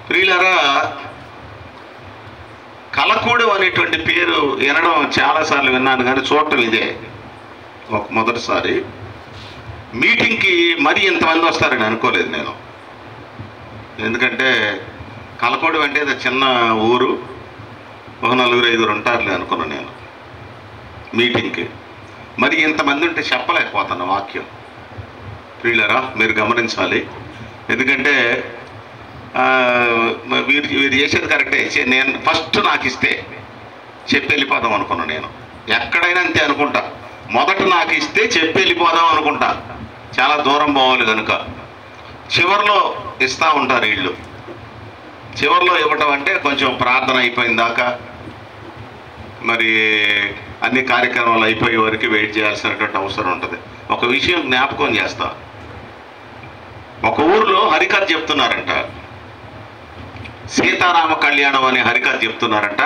ప్రియులారా, కలకూడెం అనేటువంటి పేరు వినడం చాలాసార్లు విన్నాను, కానీ చూడటం ఇదే మొదటిసారి. మీటింగ్కి మరీ ఇంతమంది వస్తారని అనుకోలేదు నేను. ఎందుకంటే కలకూడెం అంటే అది చిన్న ఊరు, ఒక 4-5 ఉంటారులే అనుకున్నాను నేను. మీటింగ్కి మరి ఇంతమంది ఉంటే చెప్పలేకపోతాను వాక్యం. ప్రియులారా, మీరు గమనించాలి. ఎందుకంటే వీరు చేసేది కరెక్టే. నేను ఫస్ట్ నాకు ఇస్తే చెప్పి వెళ్ళిపోదాం అనుకున్నాను నేను. ఎక్కడైనా అంతే అనుకుంటా, మొదట నాకు ఇస్తే చెప్పి వెళ్ళిపోదాం అనుకుంటా. చాలా దూరం పోవాలి కనుక చివరిలో ఇస్తూ ఉంటారు వీళ్ళు. చివరిలో ఇవ్వటం అంటే కొంచెం ప్రార్థన అయిపోయిన దాకా, మరి అన్ని కార్యక్రమాలు అయిపోయే వరకు వెయిట్ చేయాల్సినటువంటి అవసరం ఉంటుంది. ఒక విషయం జ్ఞాపకం చేస్తా. ఒక ఊర్లో హరికథ చెప్తున్నారంట, సీతారామ కళ్యాణం అనే హరికథ చెప్తున్నారంట.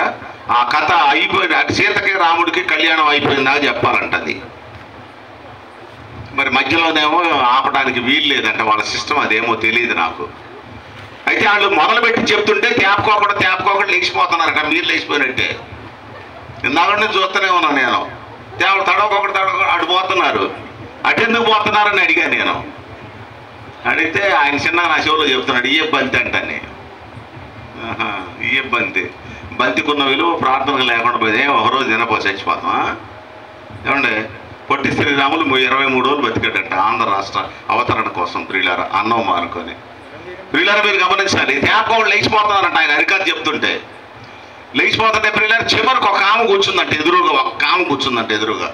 ఆ కథ అయిపోయిన, సీతకి రాముడికి కళ్యాణం అయిపోయిందా చెప్పాలంట. అది మరి మధ్యలోనేమో ఆపడానికి వీలు లేదంట, వాళ్ళ సిస్టమ్ అదేమో తెలియదు నాకు. అయితే వాళ్ళు మొదలుపెట్టి చెప్తుంటే తేపకోకుండా లేచిపోతున్నారట. మీరు లేచిపోయినట్టే. ఇందాక చూస్తూనే ఉన్నాను నేను. తడవకొకటి అడిపోతున్నారు. అటెందుకు పోతున్నారని అడిగాను నేను. అడిగితే ఆయన చిన్న నా చెవులో చెప్తున్నాడు, ఇయ్య బంతి అంటని. ఇయ్య బంతికున్న విలువ ప్రార్థనకు లేకుండా పోయి ఒకరోజు తినపో చచ్చిపోతాం. ఏమండి, పొట్టి శ్రీరాములు 23 రోజులు బతికాడంట ఆంధ్ర రాష్ట్ర అవతరణ కోసం. ప్రియులారా, అన్నం మానుకొని. ప్రియులారా, మీరు గమనించాలి. తేపకోళ్ళు లేచిపోతున్నారంట ఆయన హరికథ చెప్తుంటే. లేచిపోతుంటే ప్రియులారా, చివరికి ఒక ఆమె కూర్చుందంట ఎదురుగా.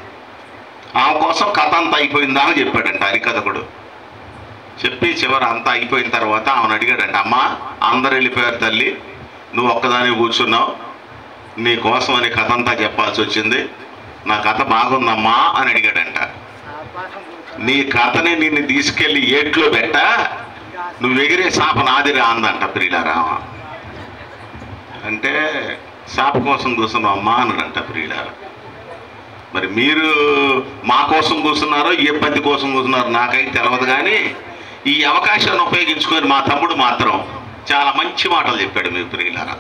ఆమె కోసం కథ అంతా అయిపోయిందా అని చెప్పాడంట హరికథకుడు. చెప్పి చివరి అంతా అయిపోయిన తర్వాత ఆమెను అడిగాడంట, అమ్మా అందరు వెళ్ళిపోయారు తల్లి, నువ్వు ఒక్కదాని కూర్చున్నావు, నీ కోసం అని కథ అంతా చెప్పాల్సి వచ్చింది, నా కథ బాగుందమ్మా అని అడిగాడంట. నీ కథని నిన్ను తీసుకెళ్ళి ఏట్లో పెట్ట, నువ్వు ఎగిరే శాప నాదిరా అందంట. ప్రియులారా, అంటే శాప కోసం కూర్చున్నావు అమ్మా అన్నాడంట. ప్రియులారా, మరి మీరు మా కోసం కూర్చున్నారో ఏ పద్ధతి కోసం కూర్చున్నారో నాకైతే తెలియదు, కానీ ఈ అవకాశాన్ని ఉపయోగించుకొని మా తమ్ముడు మాత్రం చాలా మంచి మాటలు చెప్పాడు. మీరు ప్రియులారా,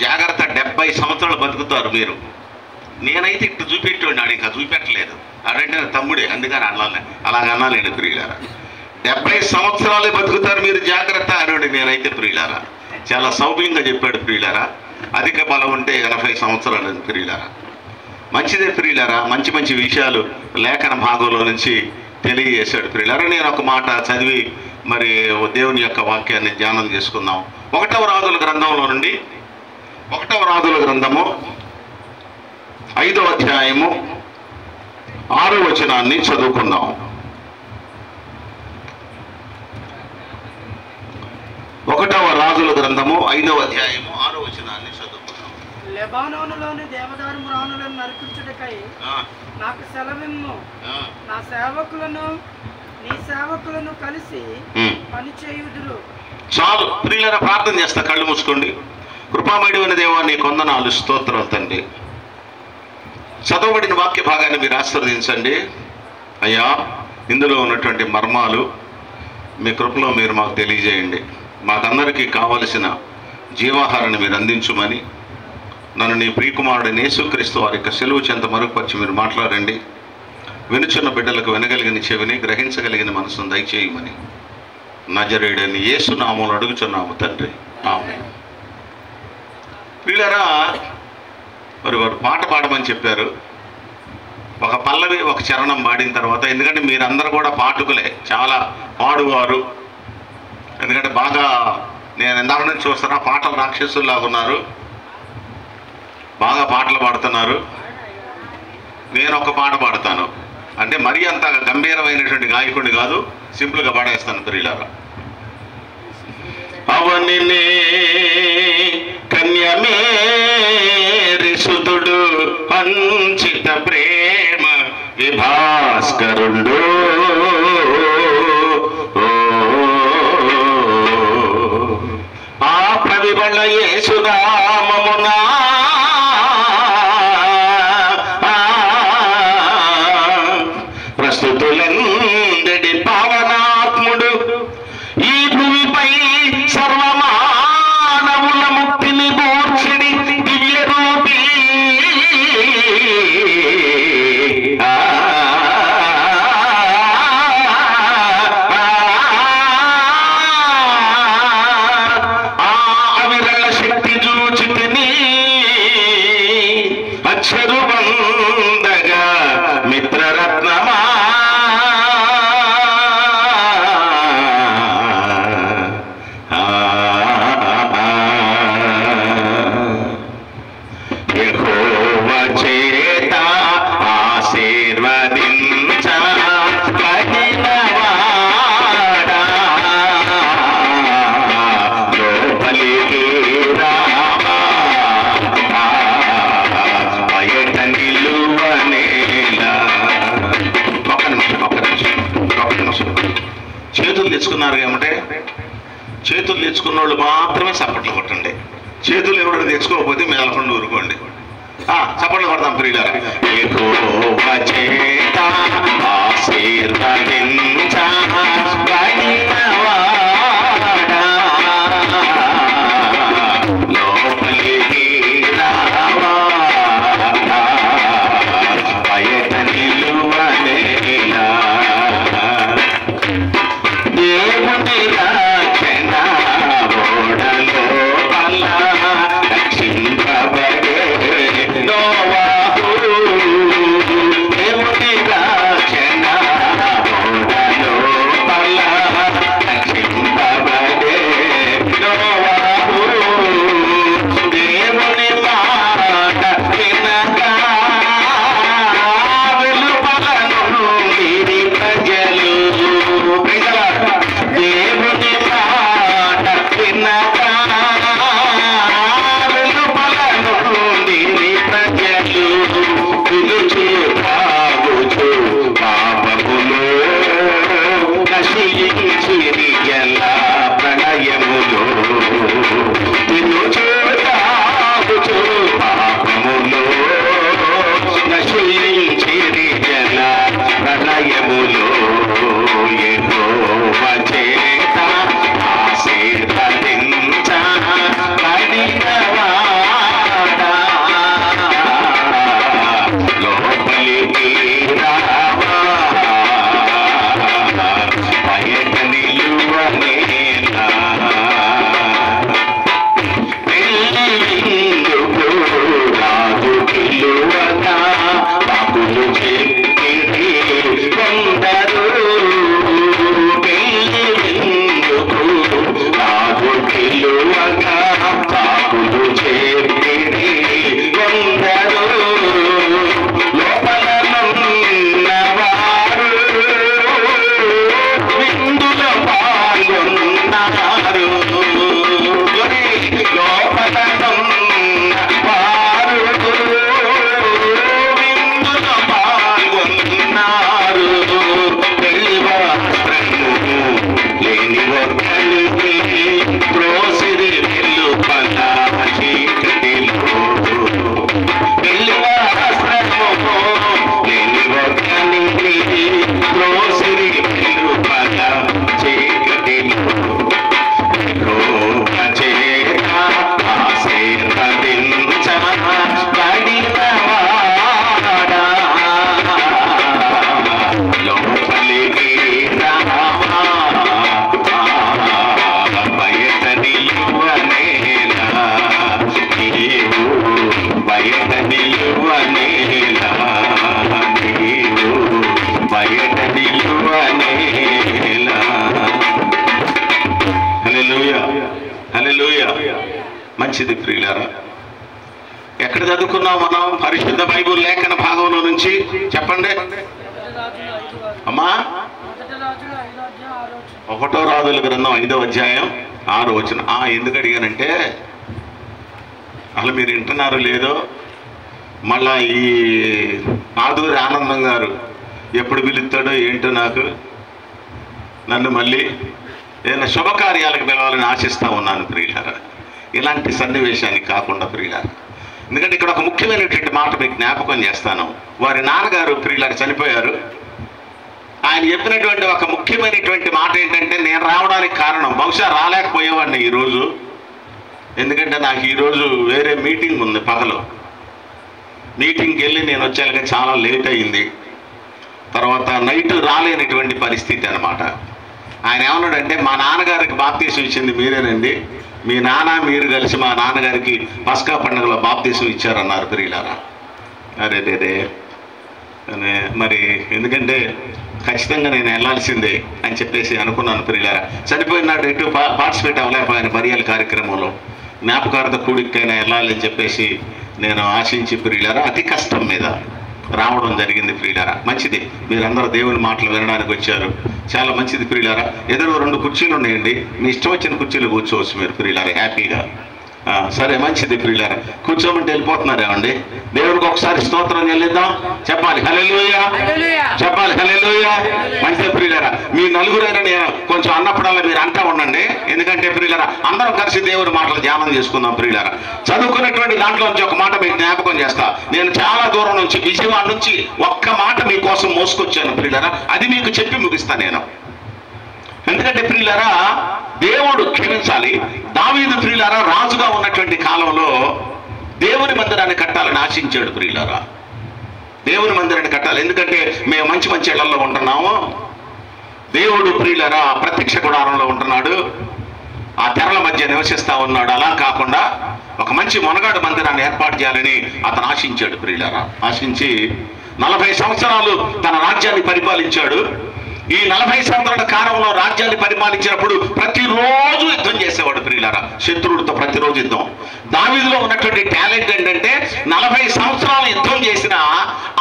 జాగ్రత్త, 70 సంవత్సరాలు బతుకుతారు మీరు. నేనైతే ఇట్టు చూపెట్టాడు, ఇంకా చూపెట్టలేదు. అడంటే తమ్ముడే, అందుకని అలాగన్నాలేండి. ప్రియులారా, 70 సంవత్సరాలే బతుకుతారు మీరు, జాగ్రత్త అన్నాడు. నేనైతే ప్రియులారా చాలా సౌమ్యంగా చెప్పాడు. ప్రియులారా, అధిక బలం ఉంటే 80 సంవత్సరాలు అని. ప్రియులారా, మంచిదే. ప్రియులారా, మంచి విషయాలు లేఖన భాగంలో నుంచి తెలియజేశాడు. ప్రియులారా, నేను ఒక మాట చదివి మరి దేవుని యొక్క వాక్యాన్ని ధ్యానం చేసుకుందాం. 1వ రాజుల గ్రంథంలో నుండి 1వ రాజుల గ్రంథము 5వ అధ్యాయము 6వ వచనాన్ని చదువుకుందాం. 1వ రాజుల గ్రంథము 5వ అధ్యాయము 6వ వచనాన్ని చదువుకుందాం. లెబానోనులోని దేవదారు మ్రాణులను నరికించుటకై నాకు సెలవిమ్ము, నా సేవకులను నీ సేవకులను కలిసి పని చేయుదురు. చాలు ప్రియులారా, ప్రార్థన చేస్తా. కళ్ళు మూసుకోండి. కృపామయుడైన దేవా, నీ కొందనాలు, స్తోత్రాలు తండ్రి. చదవబడిన వాక్య భాగాన్ని మీరు ఆశీర్వదించండి అయ్యా. ఇందులో ఉన్నటువంటి మర్మాలు మీ కృపలో మీరు మాకు తెలియజేయండి. మాకందరికీ కావలసిన జీవాహారాన్ని మీరు అందించుమని నన్ను నీ ప్రియకుమారుడు యేసుక్రీస్తు వారి యొక్క సెలవు చెంత మరుగుపరిచి మీరు మాట్లాడండి. వినుచున్న బిడ్డలకు వినగలిగిన చెవిని, గ్రహించగలిగిన మనసును దయచేయమని నజరేయుడైన యేసు నామములో అడుగుచున్నాము తండ్రి, ఆమేన్. ప్రియులారా, మరి వారు పాట పాడమని చెప్పారు. ఒక పల్లవి ఒక చరణం పాడిన తర్వాత, ఎందుకంటే మీరందరూ కూడా పాఠకులే, చాలా పాడువారు. ఎందుకంటే బాగా నేను ఇందాక నుంచి చూస్తున్నా, పాటలు రాక్షసుల్లాగా ఉన్నారు, బాగా పాటలు పాడుతున్నారు. నేను ఒక పాట పాడతాను, అంటే మరీ అంత గంభీరమైనటువంటి గాయకుడిని కాదు, సింపుల్గా పాడేస్తాను. ప్రియులారా, అవనినే కన్యమేరి సుతుడు అంచిత ప్రేమ విభాస్కరుడు, ఆ ప్రవిబల యేసునామమునా ప్రస్తుతులందడి పావనాత్ముడు, ఈ భూమిపై సర్వమానవాళికి ఉన్నోళ్ళు మాత్రమే చప్పట్లు కొట్టండి. చేతులు ఎవరు తెచ్చుకోకపోతే మేలకుండా ఊరుకోండి. చప్పట్లు కొడతాం ప్రియులారా. యెహోవా చేత ఆశీర్వదించబడినవాడా, లోపలికి రావా, బయట నిలువనేలా. దేవుని రక్షణ ఓడలో అలా రక్షింపబడే నోవాహు. దేవుని రక్షణ ఓడలో అలా రక్షింపబడే నోవాహు. దేవుని మాట వినగా వెలుపల నుండి ప్రజలు, దేవుని మాట వినగా వెలుపల నుండి ప్రజలు పిలుచు తాగుచు పాపములో నశించిరి జల ప్రళయములో. పిలుచు తాగుచు పాపములో నశించిరి జల ప్రళయములో. యెహోవా చేత ఆశీర్వదించబడినవాడా, లోపలికి రావా, బయట నిలువనేలా. పెళ్ళిందుకు రాజు పిలువగా బాబులు చెప్పిరి కొందరు. పెళ్ళిందుకు రాజు పిలువగా బాబులు చెప్పిరి కొందరు. లోపల ఉన్నవారు విందులో పాల్గొన్నారు. లోపల ఉన్నవారు విందులో పాల్గొన్నారు. వస్త్రము లేని ఒక్కరికి త్రోసిరి వెలుపల చీకటిలో. వస్త్రము లేని ఒక్కరికి త్రోసిరి వెలుపల చీకటిలో. యెహోవా చేత ఆశీర్వదించబడినవాడా, లోపలికి రావా, బయట నిలువనేలా. నీవు బయట నిలువనేలా, నీవు బయట నిలువనేలా. హల్లెలూయా, హల్లెలూయా. మంచిది ప్రియులారా. ఎక్కడ చదువుకున్నాం మనం? పరిశుద్ధ బైబిల్ లేఖన భాగంలో నుంచి చెప్పండి అమ్మా. 1 రాజుల గ్రంథం 5వ అధ్యాయం 6వ వచనం. ఎందుకు అడిగానంటే అసలు మీరు వింటున్నారు లేదో, మళ్ళా ఈ ఆదూరి ఆనందం గారు ఎప్పుడు పిలుస్తాడో ఏంటో నాకు, నన్ను మళ్ళీ ఏదైనా శుభకార్యాలకు పిలవాలని ఆశిస్తూ ఉన్నాను ప్రియులారా. ఇలాంటి సన్నివేశానికి కాకుండా ప్రియులారా, ఎందుకంటే ఇక్కడ ఒక ముఖ్యమైనటువంటి మాట మీకు జ్ఞాపకం చేస్తాను. వారి నాన్నగారు ప్రియులారా చనిపోయారు. ఆయన చెప్పినటువంటి ఒక ముఖ్యమైనటువంటి మాట ఏంటంటే, నేను రావడానికి కారణం, బహుశా రాలేకపోయేవాడిని ఈరోజు, ఎందుకంటే నాకు ఈరోజు వేరే మీటింగ్ ఉంది. పగలు మీటింగ్కి వెళ్ళి నేను వచ్చాక చాలా లేట్ అయింది. తర్వాత నైట్ రాలేనటువంటి పరిస్థితి అనమాట. ఆయన ఏమన్నాడంటే, మా నాన్నగారికి బాప్తీసం ఇచ్చింది మీరేనండి, మీ నాన్న మీరు కలిసి మా నాన్నగారికి పస్కా పండుగలో బాప్తీసం ఇచ్చారన్నారు ప్రియులారా. అరే మరి ఎందుకంటే ఖచ్చితంగా నేను వెళ్ళాల్సిందే అని చెప్పేసి అనుకున్నాను ప్రియులారా. చనిపోయిన నాడు ఎటు పార్టిసిపేట్ అవ్వలేకపోయాను బరియల్ కార్యక్రమంలో. జ్ఞాపకార్థ కూడికైనా వెళ్ళాలని చెప్పేసి నేను ఆశించి ప్రియులారా అతి కష్టం మీద రావడం జరిగింది ప్రియులారా. మంచిది, మీరందరూ దేవుని మాటలు వినడానికి వచ్చారు, చాలా మంచిది ప్రియులారా. ఎదురు 2 కుర్చీలు ఉన్నాయండి, మీ ఇష్టం వచ్చిన కుర్చీలు కూర్చోవచ్చు మీరు ప్రియులారా హ్యాపీగా. సరే, మంచిది ప్రియులారా. కూర్చోమంటే వెళ్ళిపోతున్నారేమండి? దేవుడికి ఒకసారి స్తోత్రం చెల్లిద్దాం. చెప్పాలి హల్లెలూయా, చెప్పాలి హల్లెలూయా. మంచిది ప్రియులారా. మీ నలుగురైనా నేను కొంచెం అన్నప్పుడల్లా మీరు అంటా ఉండండి. ఎందుకంటే ప్రియులారా, అందరం కలిసి దేవుడి మాటలు ధ్యానం చేసుకుందాం. ప్రియులారా, చదువుకున్నటువంటి దాంట్లో నుంచి ఒక మాట మీకు జ్ఞాపకం చేస్తా. నేను చాలా దూరం నుంచి, విజయవాడ నుంచి ఒక్క మాట మీకోసం మోసుకొచ్చాను ప్రియులారా. అది మీకు చెప్పి ముగిస్తాను నేను. ఎందుకంటే ప్రియులారా, దేవుడు క్షమించాలి. దావీదు ప్రియులారా రాజుగా ఉన్నటువంటి కాలంలో దేవుని మందిరాన్ని కట్టాలని ఆశించాడు ప్రియులారా. దేవుని మందిరాన్ని కట్టాలి. ఎందుకంటే మేము మంచి మంచి ఇళ్లలో ఉంటున్నాము. దేవుడు ప్రియులారా ప్రత్యక్ష గుడారంలో ఉంటున్నాడు, ఆ తెరల మధ్య నివసిస్తా ఉన్నాడు. అలా కాకుండా ఒక మంచి మొనగాడు మందిరాన్ని ఏర్పాటు చేయాలని అతను ఆశించాడు ప్రియులారా. ఆశించి 40 సంవత్సరాలు తన రాజ్యాన్ని పరిపాలించాడు. ఈ 40 సంవత్సరాల కాలంలో రాజ్యాన్ని పరిపాలించినప్పుడు ప్రతిరోజు యుద్ధం చేసేవాడు ప్రియులారా, శత్రువుడితో ప్రతిరోజు యుద్ధం. దావీదులో ఉన్నటువంటి టాలెంట్ ఏంటంటే 40 సంవత్సరాలు యుద్ధం చేసిన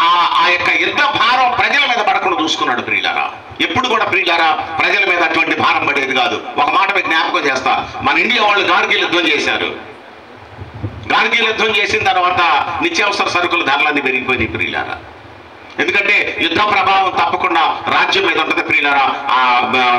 ఆ యొక్క యుద్ధ భారం ప్రజల మీద పడకుండా చూసుకున్నాడు ప్రియులారా. ఎప్పుడు కూడా ప్రియులారా ప్రజల మీద అటువంటి భారం పడేది కాదు. ఒక మాట మీకు జ్ఞాపకం చేస్తా. మన ఇండియా వాళ్ళు గార్గిల్ యుద్ధం చేశారు. గార్గిల్ యుద్ధం చేసిన తర్వాత నిత్యావసర సరుకుల ధరలన్నీ పెరిగిపోయినాయి ప్రియులారా. ఎందుకంటే యుద్ధ ప్రభావం తప్పకుండా రాజ్యం మీద ఉంటుంది ప్రియులారా, ఆ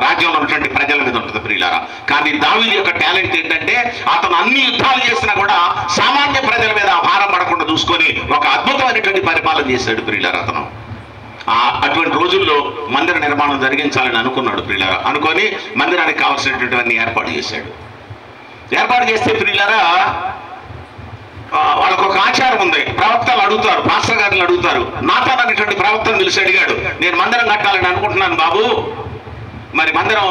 రాజ్యంలో ఉన్నటువంటి ప్రజల మీద ఉంటుంది ప్రియులారా. కానీ దావీదు యొక్క టాలెంట్ ఏంటంటే అతను అన్ని యుద్ధాలు చేసినా కూడా సామాన్య ప్రజల మీద భారం పడకుండా చూసుకొని ఒక అద్భుతమైనటువంటి పరిపాలన చేశాడు ప్రియులారా. అతను అటువంటి రోజుల్లో మందిర నిర్మాణం జరిగించాలని అనుకున్నాడు ప్రియులారా. అనుకొని మందిరానికి కావాల్సినటువంటివన్నీ ఏర్పాటు చేశాడు. ఏర్పాటు చేస్తే ప్రియులారా వాళ్ళకు ఒక ఆచారం ఉంది. ప్రవక్తలు అడుగుతారు, పాస్టర్ గారిని అడుగుతారు. నాతాన్ అనేటువంటి ప్రవక్తను తెలిసి అడిగాడు, నేను మందిరం కట్టాలని అనుకుంటున్నాను బాబు, మరి మందిరం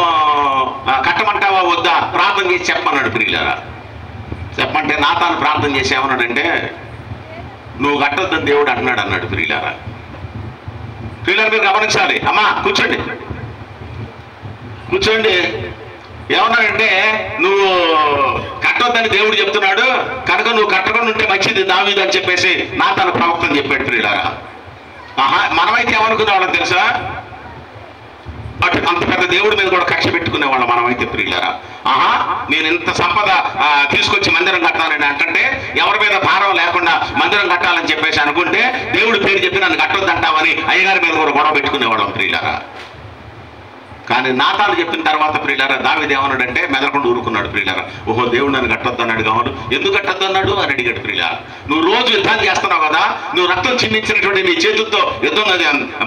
కట్టమంటావా వద్దా, ప్రార్థన చేసి చెప్పమన్నాడు ప్రియులారా. చెప్పమంటే నాతాను ప్రార్థన చేసి ఏమన్నాడంటే, నువ్వు కట్టొద్దని దేవుడు అన్నాడు ప్రియులారా. ప్రియులారా మీరు గమనించాలి. అమ్మా కూర్చోండి, కూర్చోండి. ఏమన్నాడంటే, నువ్వు కట్టొద్దని దేవుడు చెప్తున్నాడు కనుక నువ్వు కట్టకుండా ఉంటే మంచిది దావీదు అని చెప్పేసి నాతాను ప్రవక్తని చెప్పాడు ప్రియులారా. మనమైతే ఏమనుకునే వాళ్ళం తెలుసా? అంత పెద్ద దేవుడి మీద కూడా కక్ష పెట్టుకునే వాళ్ళం మనమైతే ప్రియులారా. నేను ఇంత సంపద తీసుకొచ్చి మందిరం కట్టాలని అంటే ఎవరి మీద భారం లేకుండా మందిరం కట్టాలని చెప్పేసి అనుకుంటే దేవుడు పేరు చెప్పి నన్ను కట్టొద్దంటావని అయ్యగారి మీద కూడా గొడవ పెట్టుకునేవాళ్ళం ప్రియులారా. కానీ నాతాను చెప్పిన తర్వాత ప్రియులారా దావీదు ఏమన్నాడంటే మెదలకుండా ఊరుకున్నాడు ప్రియులారా. ఓహో దేవుడు నన్ను కట్టొద్దు అన్నాడు కావాలి, ఎందుకు కట్టొద్దు అన్నాడు అని అడిగాడు ప్రియులారా. నువ్వు రోజు యుద్ధం చేస్తున్నావు కదా, నువ్వు రక్తం చిందించినటువంటి నీ చేతులతో యుద్ధం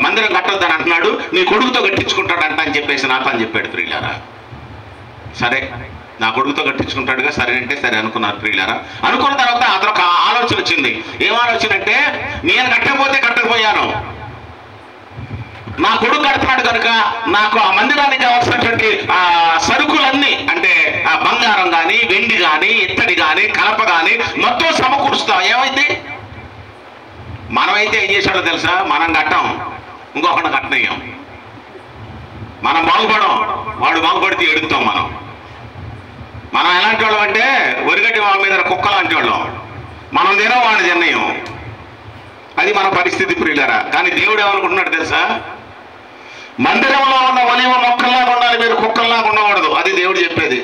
మందిరం కట్టొద్దు అని అంటున్నాడు, నీ కొడుకుతో కట్టించుకుంటాడంట అని చెప్పేసి నాతాను చెప్పాడు ప్రియులారా. సరే నా కొడుకుతో కట్టించుకుంటాడుగా, సరే అంటే సరే అనుకున్నారు ప్రియులారా. అనుకున్న తర్వాత అదొక ఆలోచన వచ్చింది. ఏం ఆలోచన అంటే, నేను కట్టకపోతే కట్టకపోయాను, నా కొడుకు కడుతున్నాడు కనుక నాకు ఆ మందిరానికి కావాల్సినటువంటి సరుకులన్నీ అంటే బంగారం కానీ వెండి కానీ ఇత్తడి కానీ కలప కానీ మొత్తం సమకూరుస్తా. ఏమైంది? మనమైతే ఏం చేశాడో తెలుసా? మనం కట్టాం, ఇంకొకటి కట్టనయ్యాం. మనం బాగుపడం, వాడు బాగుపడితే ఎడుగుతాం. మనం ఎలాంటి వాళ్ళం అంటే ఒరిగడ్డి వాళ్ళ మీద కుక్క లాంటి వాళ్ళం. మనం తినం, వాడిని తిన్నయం. అది మన పరిస్థితి ప్రియులారా. కానీ దేవుడు ఏమనుకుంటున్నాడు తెలుసా? మందిరంలో ఉన్న ఒలీవ మొక్కల్లాగా ఉండాలి, మీరు కుక్కల్లాగా ఉండకూడదు. అది దేవుడు చెప్పేది.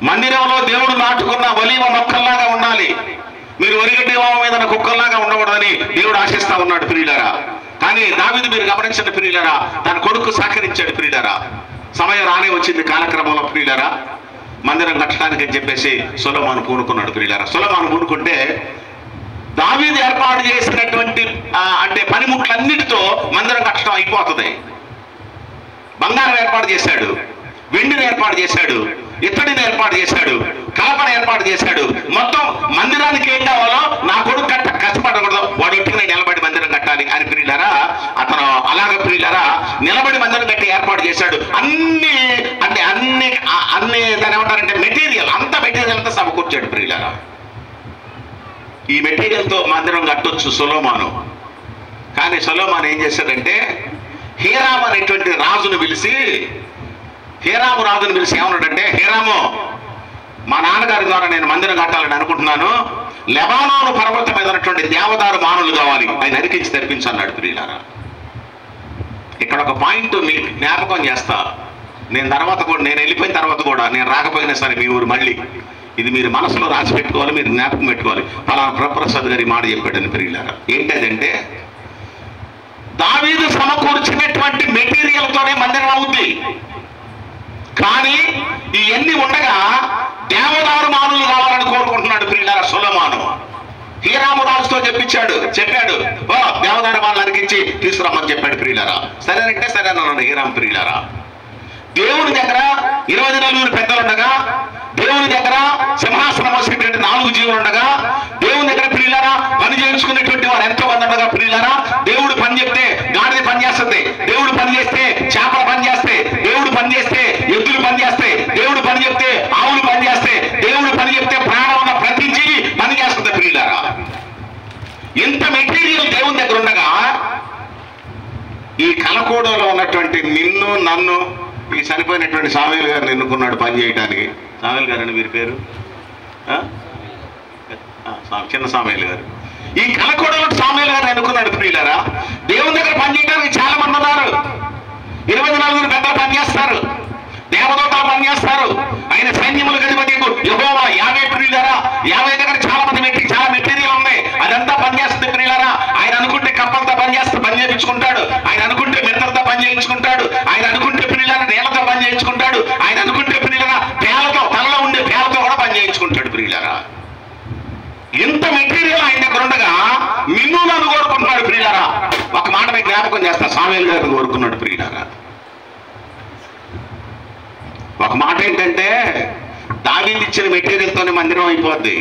మందిరంలో దేవుడు నాటుకున్న ఒలీవ మొక్కల్లాగా ఉండాలి, మీరు ఒరిగడ్డి మీద కుక్కల్లాగా ఉండకూడదని దేవుడు ఆశిస్తా ఉన్నాడు ప్రియులారా. కానీ దావీదు మీరు గమనించండి ప్రియులారా, తన కొడుకు సహకరించాడు ప్రియులారా. సమయం రానే వచ్చింది కాలక్రమంలో ప్రియులారా. మందిరం కట్టడానికి అని చెప్పేసి సొలొమోను పూనుకున్నాడు ప్రియులారా. సొలొమోను పూనుకుంటే దావీదు ఏర్పాటు చేసినటువంటి అంటే పనిముట్లన్నిటితో మందిరం కట్టడం అయిపోతుంది. బంగారం ఏర్పాటు చేశాడు, వెండిని ఏర్పాటు చేశాడు, ఇత్తడిని ఏర్పాటు చేశాడు, కలపను ఏర్పాటు చేశాడు. మొత్తం మందిరానికి ఏం కావాలో నా కొడుకు కష్టపడకూడదు, వాడు ఒట్టిగా నిలబడి మందిరం కట్టాలి అని ప్రియులారా అతను అలాగ ప్రియులారా నిలబడి మందిరం కట్టి ఏర్పాటు చేశాడు. అన్ని అంటే అన్ని దాని ఏమంటారంటే మెటీరియల్, అంత మెటీరియల్ అంతా సమకూర్చాడు ప్రియులారా. ఈ మెటీరియల్తో మందిరం కట్టొచ్చు సొలొమోను. కానీ సొలొమోను ఏం చేశాడంటే హీరాము అనేటువంటి రాజును పిలిచి ఏమన్నాడంటే, హీరాము మా నాన్నగారి ద్వారా నేను మందిరం కట్టాలని అనుకుంటున్నాను, లెబానోను పర్వతం మీద ఉన్నటువంటి దేవదారు మానులు కావాలి, ఆయన నరికించి తెరిపించన్నాడు ప్రియులారా. ఇక్కడ ఒక పాయింట్ మీకు జ్ఞాపకం చేస్తా. నేను వెళ్ళిపోయిన తర్వాత కూడా నేను రాకపోయినా సరే మీ ఊరు మళ్ళీ ఇది మీరు మనసులో రాసి పెట్టుకోవాలి, మీరు జ్ఞాపకం పెట్టుకోవాలి. పలానా ప్రప్రసాద్ గారి మాట చెప్పాడని ప్రియులారా. ఏంటంటే దావీదు సమకూర్చినటువంటి మెటీరియల్తోనే మందిరం అవుద్ది. కానీ ఇవన్నీ ఉండగా దేవదారు మానులు కావాలని కోరుకుంటున్నాడు ప్రియులారా సొలొమోను. హీరాము రాజుతో చెప్పాడు, ఓ దేవదారు మానులు అరిగించి తీసుకురమ్మని చెప్పాడు ప్రియులారా. సరేనంటే సరేనన్నాడు హీరాము ప్రియులారా. దేవుని దగ్గర 24 పెద్దలు ఉండగా, దేవుని దగ్గర సింహాసనం వచ్చేటువంటి 4 జీవులు ఉండగా, దేవుని దగ్గర ప్రియులారా పని చేయించుకునేటువంటి వారు ఎంతో మంది ఉండగా ప్రియులారా, దేవుడు పని చెప్తే గాడిద పని చేస్తుంది, దేవుడు పని చేస్తే చేపలు పని చేస్తే, దేవుడు పని చేస్తే ఎద్దులు పని చేస్తే, దేవుడు పని చెప్తే ఆవులు పని చేస్తే, దేవుడు పని చెప్తే ప్రాణం ఉన్న ప్రతి జీవి పని చేస్తుంది ప్రియులారా. ఇంత మెటీరియల్ దేవుని దగ్గర ఉండగా ఈ కలకోడలో ఉన్నటువంటి నిన్ను నన్ను ఈ చనిపోయినటువంటి సామేలు గారిని ఎన్నుకున్నాడు పని చేయడానికి. సామేలు గారు అని వీరి పేరు చిన్న సామేలు గారు. ఈ కలకోడలో సామేలు గారిని ఎన్నుకున్నాడు ప్రియులారా. దేవుని దగ్గర పని చేయడానికి చాలా మంది ఉన్నారు. 24 పెద్దలు పనిచేస్తారు, దేవదూతలు పనిచేస్తారు, ఆయన సైన్యములకు అధిపతి యెహోవా యావే ప్రియులారా. యావే దగ్గర చాలా మంది చాలా మెటీరియల్ ఉంది, అదంతా పనిచేస్తుంది ప్రియులారా. ఆయన అనుకుంటే కప్పలతో పని చేయించుకుంటాడు, ఆయన అనుకుంటే మిత్రతో పని చేయించుకుంటాడు, ఆయన అనుకుంటే ప్రియులారా నేలతో పని చేయించుకుంటాడు, ఆయన అనుకుంటే ప్రియులారా పేలతో తలలో ఉండే పేలతో కూడా పని చేయించుకుంటాడు ప్రియులారా. ఇంత మెటీరియల్ ఆయన దగ్గర ఉండగా నిన్ను నన్ను కోరుకుంటున్నాడు ప్రియులారా. ఒక మాట మీకు జ్ఞాపకం చేస్తా, సామేలు గారిని కోరుకున్నాడు ప్రియులారా. ఒక మాట ఏంటంటే దావీదు ఇచ్చిన మెటీరియల్తోనే మందిరం అయిపోద్ది.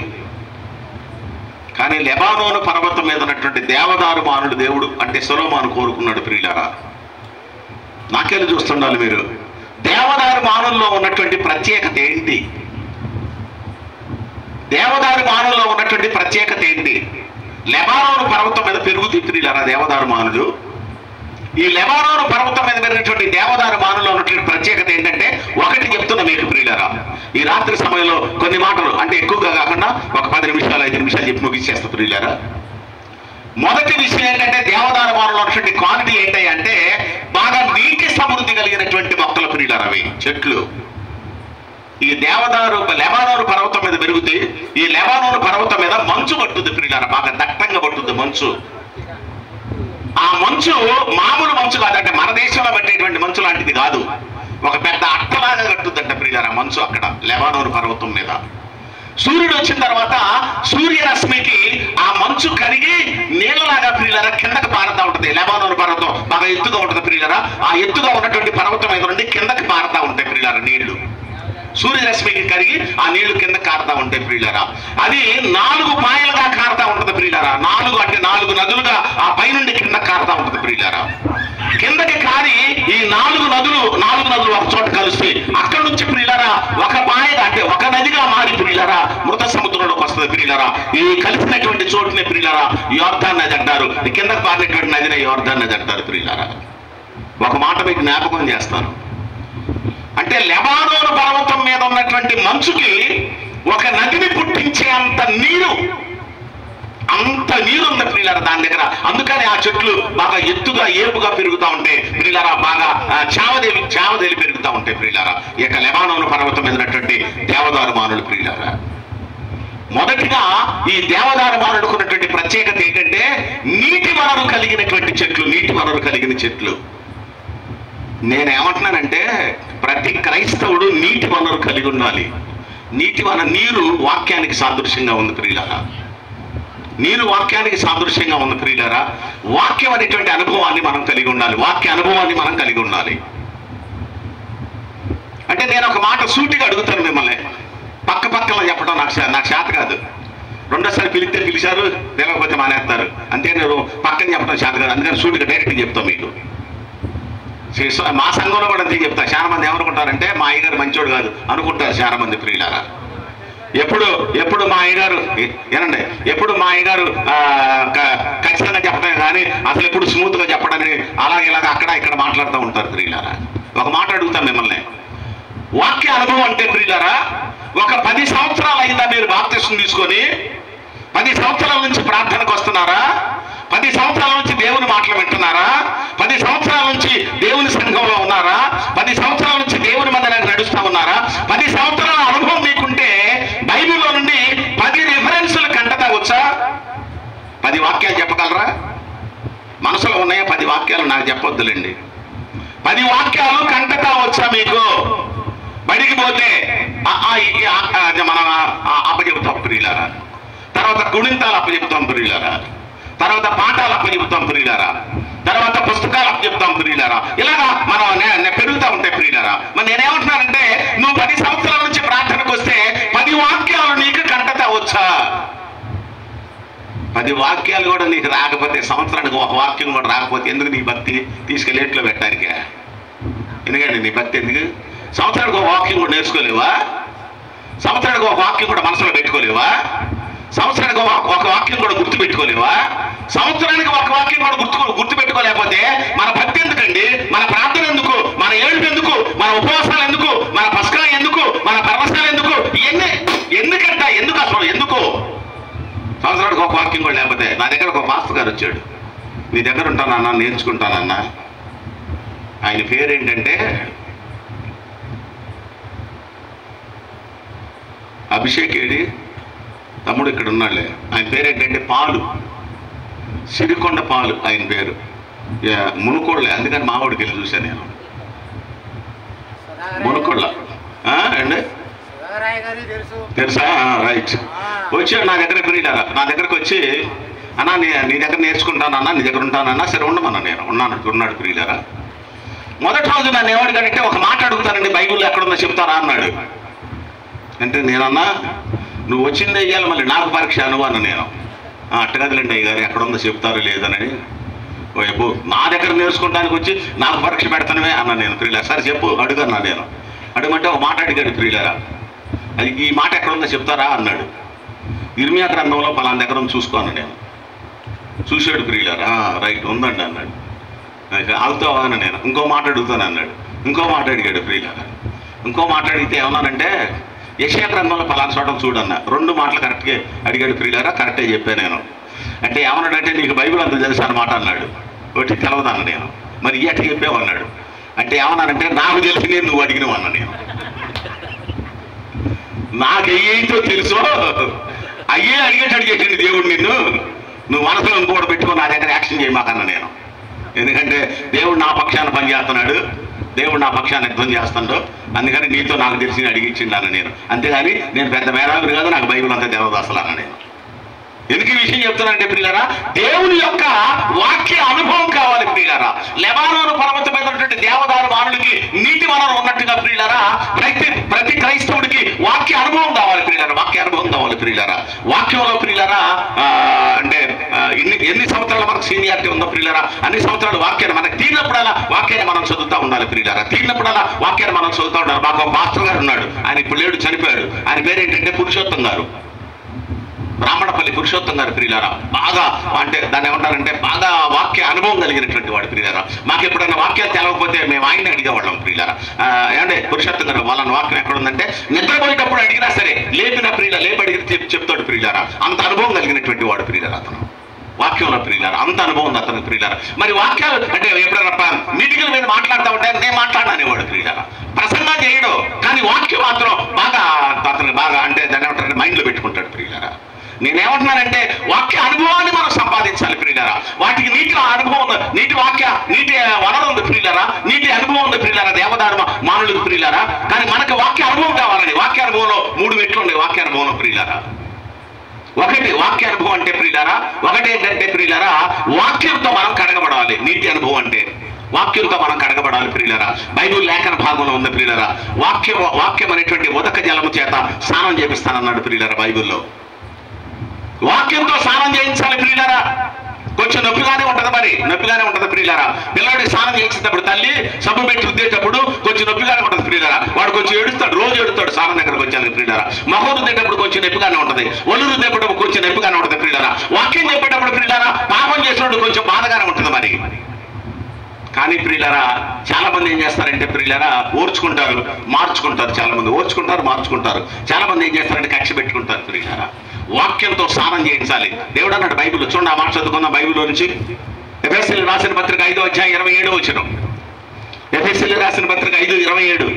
కానీ లెబానోను పర్వతం మీద ఉన్నటువంటి దేవదారు మానుడు దేవుడు అంటే సొలొమోను కోరుకున్నాడు ప్రియులారా. నాకెళ్ళి చూస్తుండాలి మీరు, దేవదారు మానుల్లో ఉన్నటువంటి ప్రత్యేకత ఏంటి? దేవదారు మానుల్లో ఉన్నటువంటి ప్రత్యేకత ఏంటి? లెబానోను పర్వతం మీద పెరుగుతుంది ప్రియులారా దేవదారు మానులు. ఈ లెబానోను పర్వతం మీద పెరిగినటువంటి దేవదారు మానులో ఉన్నటువంటి ప్రత్యేకత ఏంటంటే ఒకటి చెప్తున్నా మీకు ప్రియులారా. ఈ రాత్రి సమయంలో కొన్ని మాటలు అంటే ఎక్కువగా కాకుండా ఒక 10 నిమిషాలు 5 నిమిషాలు చెప్పి ముగిచ్చేస్తా ప్రియులారా. మొదటి విషయం ఏంటంటే దేవదారు మానులో ఉన్నటువంటి క్వాలిటీ ఏంటి అంటే బాగా నీటి సమృద్ధి కలిగినటువంటి మొక్కలు ప్రియులారా. అవి చెట్లు ఈ లెబానోను పర్వతం మీద పెరుగుతాయి. ఈ లెబానోను పర్వతం మీద మంచు పట్టుద్ది ప్రియులారా, బాగా దట్టంగా పట్టుద్ది మంచు. ఆ మంచు మామూలు మంచు కాదంటే మన దేశంలో పెట్టేటువంటి మంచు లాంటిది కాదు, ఒక పెద్ద అట్టలాగా కట్టుద్దంట ప్రియులారా మంచు అక్కడ లెబానోను పర్వతం మీద. సూర్యుడు వచ్చిన తర్వాత సూర్యరశ్మికి ఆ మంచు కరిగి నీళ్ళలాగా ప్రియులారా కిందకి పారుతా ఉంటుంది. లెబానోను పర్వతం బాగా ఎత్తుగా ఉంటుంది ప్రియులారా. ఆ ఎత్తుగా ఉన్నటువంటి పర్వతం మీద నుండి కిందకి పారుతా ఉంటాయి ప్రియులారా నీళ్లు. సూర్యరశ్మికి కరిగి ఆ నీళ్లు కింద కారుతా ఉంటాయి ప్రియులారా. అది 4 పాయలుగా కారుతా ఉంటుంది ప్రియులారా. 4 నదులుగా ఆ పైనుండి కింద కారుతా ఉంటుంది ప్రియులారా. కిందకి కారి ఈ 4 నదులు ఒక చోట కలుస్తాయి. అక్కడ నుంచి ప్రియులారా ఒక పాయగా అంటే ఒక నదిగా మారి ప్రియులారా మృత సముద్రంలోకి వస్తుంది ప్రియులారా. ఈ కలిసినటువంటి చోటునే ప్రియులారా యోర్దాన్ నది అంటారు. కిందకి పారినటువంటి నదినే యోర్దాన్ నది అంటారు ప్రియులారా. ఒక మాట మీకు జ్ఞాపకం చేస్తాను, అంటే లెబానోను పర్వతం మీద ఉన్నటువంటి మంచుకి ఒక నదిని పుట్టించే అంత నీరు ఉంది ప్రియులారా దాని దగ్గర. అందుకని ఆ చెట్లు బాగా ఎత్తుగా ఏపుగా పెరుగుతూ ఉంటాయి ప్రియులారా, బాగా చావదేలి పెరుగుతూ ఉంటాయి ప్రియులారా. ఇక లెబానోను పర్వతం మీద ఉన్నటువంటి దేవదారు మానులు ప్రియులారా. మొదటిగా ఈ దేవదారు మానులకు ఉన్నటువంటి ప్రత్యేకత ఏంటంటే నీటి వనరు కలిగినటువంటి చెట్లు, నీటి వనరు కలిగిన చెట్లు. నేనేమంటున్నానంటే ప్రతి క్రైస్తవుడు నీటి వనరు కలిగి ఉండాలి. నీరు వాక్యానికి సాదృశ్యంగా ఉంది ప్రియులారా. నీరు వాక్యానికి సాదృశ్యంగా ఉంది ప్రియులారా. వాక్యం అనేటువంటి అనుభవాన్ని మనం కలిగి ఉండాలి, వాక్య అనుభవాన్ని మనం కలిగి ఉండాలి. అంటే నేను ఒక మాట సూటిగా అడుగుతాను మిమ్మల్ని, పక్కన చెప్పడం నాకు చేత కాదు. రెండోసారి పిలిచారు, లేకపోతే మానేస్తారు అంతే. నేను పక్కన చెప్పడం చేత కాదు, అందుకని సూటిగా డైరెక్ట్గా చెప్తాను మీకు. మా సంఘంలో కూడా అంతే చెప్తా. చాలా మంది ఏమనుకుంటారంటే మా అయ్యగారు మంచోడు కాదు అనుకుంటారు చాలా మంది ప్రియులారా. ఎప్పుడు మా అయ్యగారు ఏనండి, ఎప్పుడు మా అయ్యగారు ఖచ్చితంగా చెప్పడమే కానీ అసలు ఎప్పుడు స్మూత్గా చెప్పడని ఇలాగ అక్కడ ఇక్కడ మాట్లాడుతూ ఉంటారు ప్రియులారా. ఒక మాట అడుగుతాను మిమ్మల్ని, వాక్య అనుభవం అంటే ప్రియులారా ఒక 10 సంవత్సరాలు అయిందా మీరు బాప్తిస్మం తీసుకొని? 10 సంవత్సరాల నుంచి ప్రార్థనకు వస్తున్నారా? 10 సంవత్సరాల నుంచి దేవుని మాటలు వింటున్నారా? 10 సంవత్సరాల నుంచి దేవుని సంఘంలో ఉన్నారా? 10 సంవత్సరాల నుంచి దేవుని మందిరానికి నడుస్తూ ఉన్నారా? 10 సంవత్సరాల అనుభవం మీకుంటే బైబిల్ వాక్యాలు నాకు చెప్పొద్దులేండి. 10 వాక్యాలు కంటతా వచ్చా మీకు? బడికి పోతే మనం అప్పచెబుతాం ప్రియులారా, తర్వాత గుణింతాలు అప్పచెబుతాం ప్రియులారా, తర్వాత పాఠాలు అప్పచెబుతాం ప్రియులారా, తర్వాత పుస్తకాలు అప్పచెబుతాం ప్రియులారా. ఇలాగా మనం పెరుగుతూ ఉంటాయి ప్రియులారా. మరి నేనేమంటున్నానంటే, నువ్వు 10 సంవత్సరాల నుంచి ప్రార్థనకు వస్తే 10 వాక్యాలు నీకు కంటతా వచ్చా? 10 వాక్యాలు కూడా నీకు రాకపోతే, సంవత్సరానికి ఒక వాక్యం కూడా రాకపోతే ఎందుకు నీ భక్తి తీసుకెళ్ళి ఎట్లో పెట్టడానికే? ఎందుకండి నీ భక్తి ఎందుకు? సంవత్సరానికి ఒక వాక్యం కూడా నేర్చుకోలేవా? సంవత్సరానికి ఒక వాక్యం కూడా మనసులో పెట్టుకోలేవా? సంవత్సరానికి ఒక వాక్యం కూడా గుర్తుపెట్టుకోలేవా? సంవత్సరానికి ఒక వాక్యం కూడా గుర్తుపెట్టుకోలేకపోతే మన భక్తి ఎందుకండి? మన ప్రార్థన ఎందుకు? మన ఏడుపు ఎందుకు? మన ఉపవాసాలు ఎందుకు? మన పస్కా ఎందుకు? మన పరవశాలు ఎందుకు? ఇవన్నీ ఎందుకంట? ఎందుకు అసలు ఎందుకు? సంవత్సరానికి ఒక వాక్యం కూడా లేకపోతే, నా దగ్గర ఒక మాస్టర్ గారు వచ్చాడు. నీ దగ్గర ఉంటానన్నా, నేర్చుకుంటానన్నా. ఆయన పేరేంటంటే అభిషేక్. ఏడి తమ్ముడు ఇక్కడ ఉన్నాడులే. ఆయన పేరేంటంటే పాలు, సిరికొండ పాలు ఆయన పేరు. మునుకోళ్ళే, అందుకని మావాడికి వెళ్ళి చూశాను నేను. మునుకోళ్ళ అండి, తెలుసా? రైట్. వచ్చాడు నా దగ్గర ప్రియులారా. నా దగ్గరకు వచ్చి, అన్నా నీ దగ్గర నేర్చుకుంటానన్నా, నీ దగ్గర ఉంటానన్నా. సరే ఉండమన్నా. నేను ఉన్నాడు ప్రియులారా. మొదటి రోజు నన్ను ఏమడిగాడంటే, ఒక మాట అడుగుతానండి, బైబిల్లో ఎక్కడుందో చెప్తారా అన్నాడు. అంటే నేనన్నా, నువ్వు వచ్చిందే ఇయ్యాలి, మళ్ళీ నాకు పరీక్ష అనువు అన్న. నేను అట్టగదిలేండి అయ్య గారు, ఎక్కడుందో చెప్తారు లేదని. వైపు నా దగ్గర నేర్చుకోవడానికి వచ్చి నాకు పరీక్ష పెడతానమే అన్న నేను. ప్రియులారా సరే చెప్పు అడుగన్నా. నేను అడుగుమంటే ఒక మాట అడిగాడు ప్రియులారా. అది ఈ మాట ఎక్కడుందో చెప్తారా అన్నాడు. ఇర్మియా గ్రంథంలో పలానా దగ్గర చూసుకోను నేను. చూశాడు ప్రియులారా. రైట్ ఉందండి అన్నాడు. అవుతావా అని నేను ఇంకో మాట అడుగుతాను అన్నాడు. ఇంకో మాట అడిగాడు ప్రియులారా. ఇంకో మాట అడిగితే ఏమన్నానంటే, యెషయా గ్రంథంలో పలానా చోట చూడన్నా. 2 మాటలు కరెక్ట్గా అడిగాడు ప్రియులారా. కరెక్టే చెప్పాను నేను. అంటే ఏమన్నాడంటే, నీకు బైబిల్ అంత తెలుసు అన్నమాట అన్నాడు. ఒకటి తెలవదన్న నేను. మరి ఈ అట్ట చెప్పావన్నాడు. అంటే ఏమన్నానంటే, నాకు తెలిసి నేను నువ్వు అడిగినవు అన్నా. నేను నాకు ఏదో తెలుసో అయ్యే అడిగేటట్టు చేసింది దేవుడు నిన్ను. నువ్వు మనసులో ఇంకోటి పెట్టుకొని నా దగ్గర యాక్షన్ చేయమాకన్నా నేను. ఎందుకంటే దేవుడు నా పక్షాన పనిచేస్తున్నాడు, దేవుడు నా పక్షాన్ని యుద్ధం చేస్తాడు. అందుకని నీతో నాకు తెలిసి అడిగించిండాను నేను. అంతేగాని నేను పెద్ద మేధావిని కాదు, నాకు బైబిల్ అంతా తెలియదు అసలు అన్న నేను. ఎందుకు ఈ విషయం చెప్తానంటే ప్రియులారా, దేవుని యొక్క వాక్య అనుభవం కావాలి ప్రియులారా. లెబానోను పర్వతం మీద ఉన్నటువంటి దేవదారు వానులకి నీటి వనరు ఉన్నట్టుగా ప్రియులారా, ప్రతి క్రైస్తవుడికి వాక్య అనుభవం కావాలి ప్రియులారా. వాక్య అనుభవం కావాలి ప్రియులారా. వాక్యంలో ప్రియులారా అంటే ఎన్ని సంవత్సరాలు మనకు సీనియారిటీ ఉందో ప్రియులారా, అన్ని సంవత్సరాలు వాక్యాన్ని మనకు తీరినప్పుడల్లా వాక్యాన్ని మనం చదువుతూ ఉండాలి ప్రియులారా. తీరినప్పుడల్లా వాక్యాన్ని మనం చదువుతూ ఉండాలి. మాకు ఒక మాస్టర్ గారు ఉన్నాడు. ఆయన ఇప్పుడు లేడు, చనిపోయాడు. ఆయన పేరేంటంటే పురుషోత్తం గారు, బ్రాహ్మణపల్లి పురుషోత్తం గారు ప్రియులారా. బాగా అంటే దాన్ని ఏమంటారంటే బాగా వాక్య అనుభవం కలిగినటువంటి వాడు ప్రియులారా. మాకు ఎప్పుడైనా వాక్యాలు తెలవకపోతే మేము ఆయన్ని అడిగేవాళ్ళం ప్రియులారా. ఏమంటే పురుషోత్తం గారు వాళ్ళని వాక్యం ఎక్కడుందంటే నిద్రపోయేటప్పుడు అడిగినా సరే లేపిన ప్రియుల లేపి అడిగి చెప్తాడు ప్రియులారా. అంత అనుభవం కలిగినటువంటి వాడు ప్రియులారా అతను. వాక్యంలో ప్రియులారా అంత అనుభవం ఉంది అతను ప్రియులారా. మరి వాక్యాలు అంటే ఎప్పుడైనా మీటింగ్ల మీద మాట్లాడుతూ ఉంటే నేను మాట్లాడనేవాడు ప్రియులారా. ప్రసంగం చేయడు, కానీ వాక్యం మాత్రం బాగా అతను బాగా అంటే దాన్ని ఏమంటారంటే మైండ్లో పెట్టుకుంటాడు ప్రియులారా. నేనేమంటున్నానంటే వాక్య అనుభవాన్ని మనం సంపాదించాలి ప్రియులారా. వాటికి నీటి అనుభవం ఉంది, నీటి వనరు ఉంది ప్రియులారా, నీటి అనుభవం ఉంది ప్రియులారా. దేవదారు మానులకు ప్రియులారా. కానీ మనకు వాక్య అనుభవం కావాలండి. వాక్య అనుభవంలో 3 మెట్లు ఉన్నాయి వాక్య అనుభవంలో ప్రియులారా. ఒకటి వాక్య అనుభవం అంటే ప్రియులారా, ఒకటి ఏంటంటే ప్రియులారా వాక్యంతో మనం కడగబడాలి. నీటి అనుభవం అంటే వాక్యంతో మనం కడగబడాలి ప్రియులారా. బైబిల్ లేఖన భాగంలో ఉంది ప్రియులారా. వాక్యం అనేటువంటి ఉదక జలము చేత స్నానం చేపిస్తానన్నాడు ప్రియులారా బైబిల్లో. వాక్యంతో స్నానం చేయించాలి ప్రియులారా. కొంచెం నొప్పిగానే ఉంటుంది, మరి నొప్పిగానే ఉంటుంది ప్రియులారా. పిల్లవాడికి స్నానం చేయించేటప్పుడు తల్లి సబ్బు పెట్టి రుద్దేటప్పుడు కొంచెం నొప్పిగానే ఉంటుంది ప్రియులారా. వాడు కొంచెం ఏడుస్తాడు, రోజు ఏడుస్తాడు స్నానం దగ్గరకు వచ్చాను ప్రియులారా. మొహం రుద్దేటప్పుడు కొంచెం నొప్పిగానే ఉంటుంది, ఒళ్ళు రుద్దేటప్పుడు కొంచెం నొప్పిగానే ఉంటుంది ప్రియులారా. వాక్యం చెప్పేటప్పుడు ప్రియులారా పాపం చేసినప్పుడు కొంచెం బాధగానే ఉంటుంది మరి. కానీ ప్రియులారా చాలా మంది ఏం చేస్తారంటే ప్రియులారా ఓర్చుకుంటారు, మార్చుకుంటారు. చాలా మంది ఓర్చుకుంటారు, మార్చుకుంటారు. చాలా మంది ఏం చేస్తారంటే కక్ష పెట్టుకుంటారు ప్రియులారా. వాక్యంతో స్నానం చేయించాలి దేవుడు అన్నాడు బైబిల్లో. చూడండి ఆ మాట చదువుకున్న బైబిల్లో నుంచి. ఎఫెసీయులకు రాసిన పత్రిక 5వ అధ్యాయం 27వ వచనం. ఎఫెసీయులకు రాసిన పత్రిక 5:27.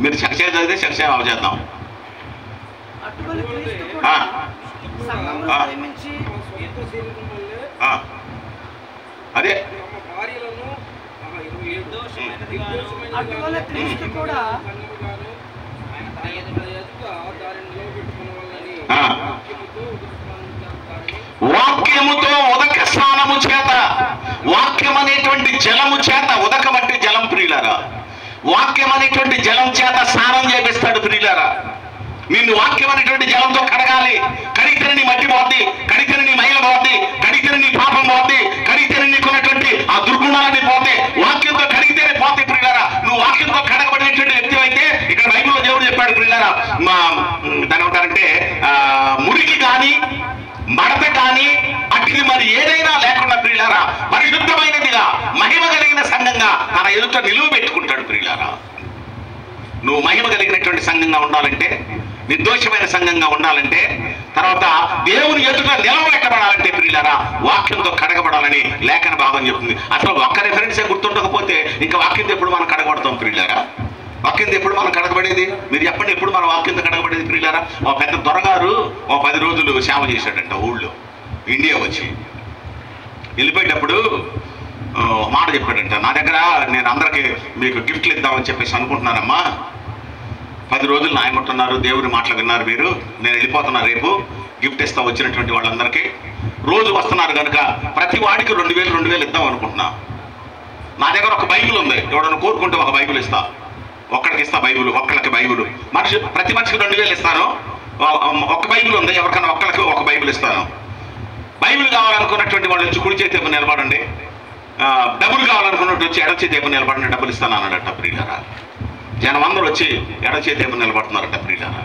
మీరు చర్చ చదివితే చర్చ అవచేద్దాం. సంఘమును ప్రేమించి అదే అటువల క్రీస్తు కూడా వాక్యముతో ఉదక స్నానము చేత, వాక్యం అనేటువంటి జలము చేత, ఉదకం అంటే జలం ప్రియులారా, వాక్యం అనేటువంటి జలం చేత స్నానం చేపిస్తాడు ప్రియులారా. నిన్ను వాక్యం అనేటువంటి జలంతో కడగాలి. కడిగితేనే నీ మట్టి పోద్ది, కడిగితేనే నీ మైల పోద్ది, కడిగితేనే నీ పాపం పోద్ది, కడిగితేనే నీకున్నటువంటి ఆ దుర్గుణాలన్నీ పోతే, వాక్యంతో కడిగితేనే పోతే ప్రియులారా. నువ్వు వాక్యంతో కడగబడినటువంటి వ్యక్తి అయితే, ఇక్కడ బైబిల్లో దేవుడు చెప్పాడు ప్రియులారా, దాని ఏమంటారంటే మురికి కానీ మడత కానీ అట్టిది మరి ఏదైనా లేకుండా ప్రియులారా పరిశుద్ధమైనదిగా మహిమ కలిగిన సంఘంగా తన ఎదుట నిలువ పెట్టుకుంటాడు ప్రియులారా. నువ్వు మహిమ కలిగినటువంటి సంఘంగా ఉండాలంటే, నిర్దోషమైన సంఘంగా ఉండాలంటే, తర్వాత దేవుని ఎదుట నిలవబెట్టబడాలంటే ప్రియులారా వాక్యంతో కడగబడాలని లేఖన భావం చెప్తుంది. అసలు ఒక్క రిఫరెన్సే గుర్తుండకపోతే ఇంకా వాక్యంతో ఎప్పుడు మనం కడగబడతాం ప్రియులారా? వాక్యంతో ఎప్పుడు మనం కడగబడేది? మీరు చెప్పండి, ఎప్పుడు మన వాక్యంతో కడగబడేది ప్రియులారా? ఒక పెద్ద దొరగారు 10 రోజులు సేవ చేశాడంట ఊళ్ళో, ఇండియా వచ్చి. వెళ్ళిపోయేటప్పుడు మాట చెప్పాడంట, నా దగ్గర నేను అందరికీ మీకు గిఫ్ట్లు ఇద్దామని చెప్పేసి అనుకుంటున్నానమ్మా, 10 రోజులు నాయమంటున్నారు, దేవుని మాటలు విన్నారు మీరు, నేను వెళ్ళిపోతున్నా, రేపు గిఫ్ట్ ఇస్తా వచ్చినటువంటి వాళ్ళందరికీ. రోజు వస్తున్నారు కనుక ప్రతి వాడికి 2000 ఇద్దాం అనుకుంటున్నా. నా దగ్గర ఒక బైబిల్ ఉంది, ఎవడన్నా కోరుకుంటే ఒక బైబిల్ ఇస్తా, ఒక్కడికి ఇస్తా బైబిల్, ఒక్కళ్ళకి బైబిల్, ప్రతి మనిషికి 2000 ఇస్తాను. ఒక బైబిల్ ఉంది, ఎవరికైనా ఒక్కళ్ళకి ఒక బైబిల్ ఇస్తాను. బైబిల్ కావాలనుకున్నటువంటి వాళ్ళు వచ్చి కుడి చేతి వైపు నిలబడండి, డబ్బులు కావాలనుకున్నట్టు వచ్చి ఎడ చేతి వైపు నిలబడండి, డబ్బులు ఇస్తాను అన్నాడట ప్రియులారా. జనం అందరూ వచ్చి ఎడ చేతి వైపు నిలబడుతున్నారట ప్రియులారా.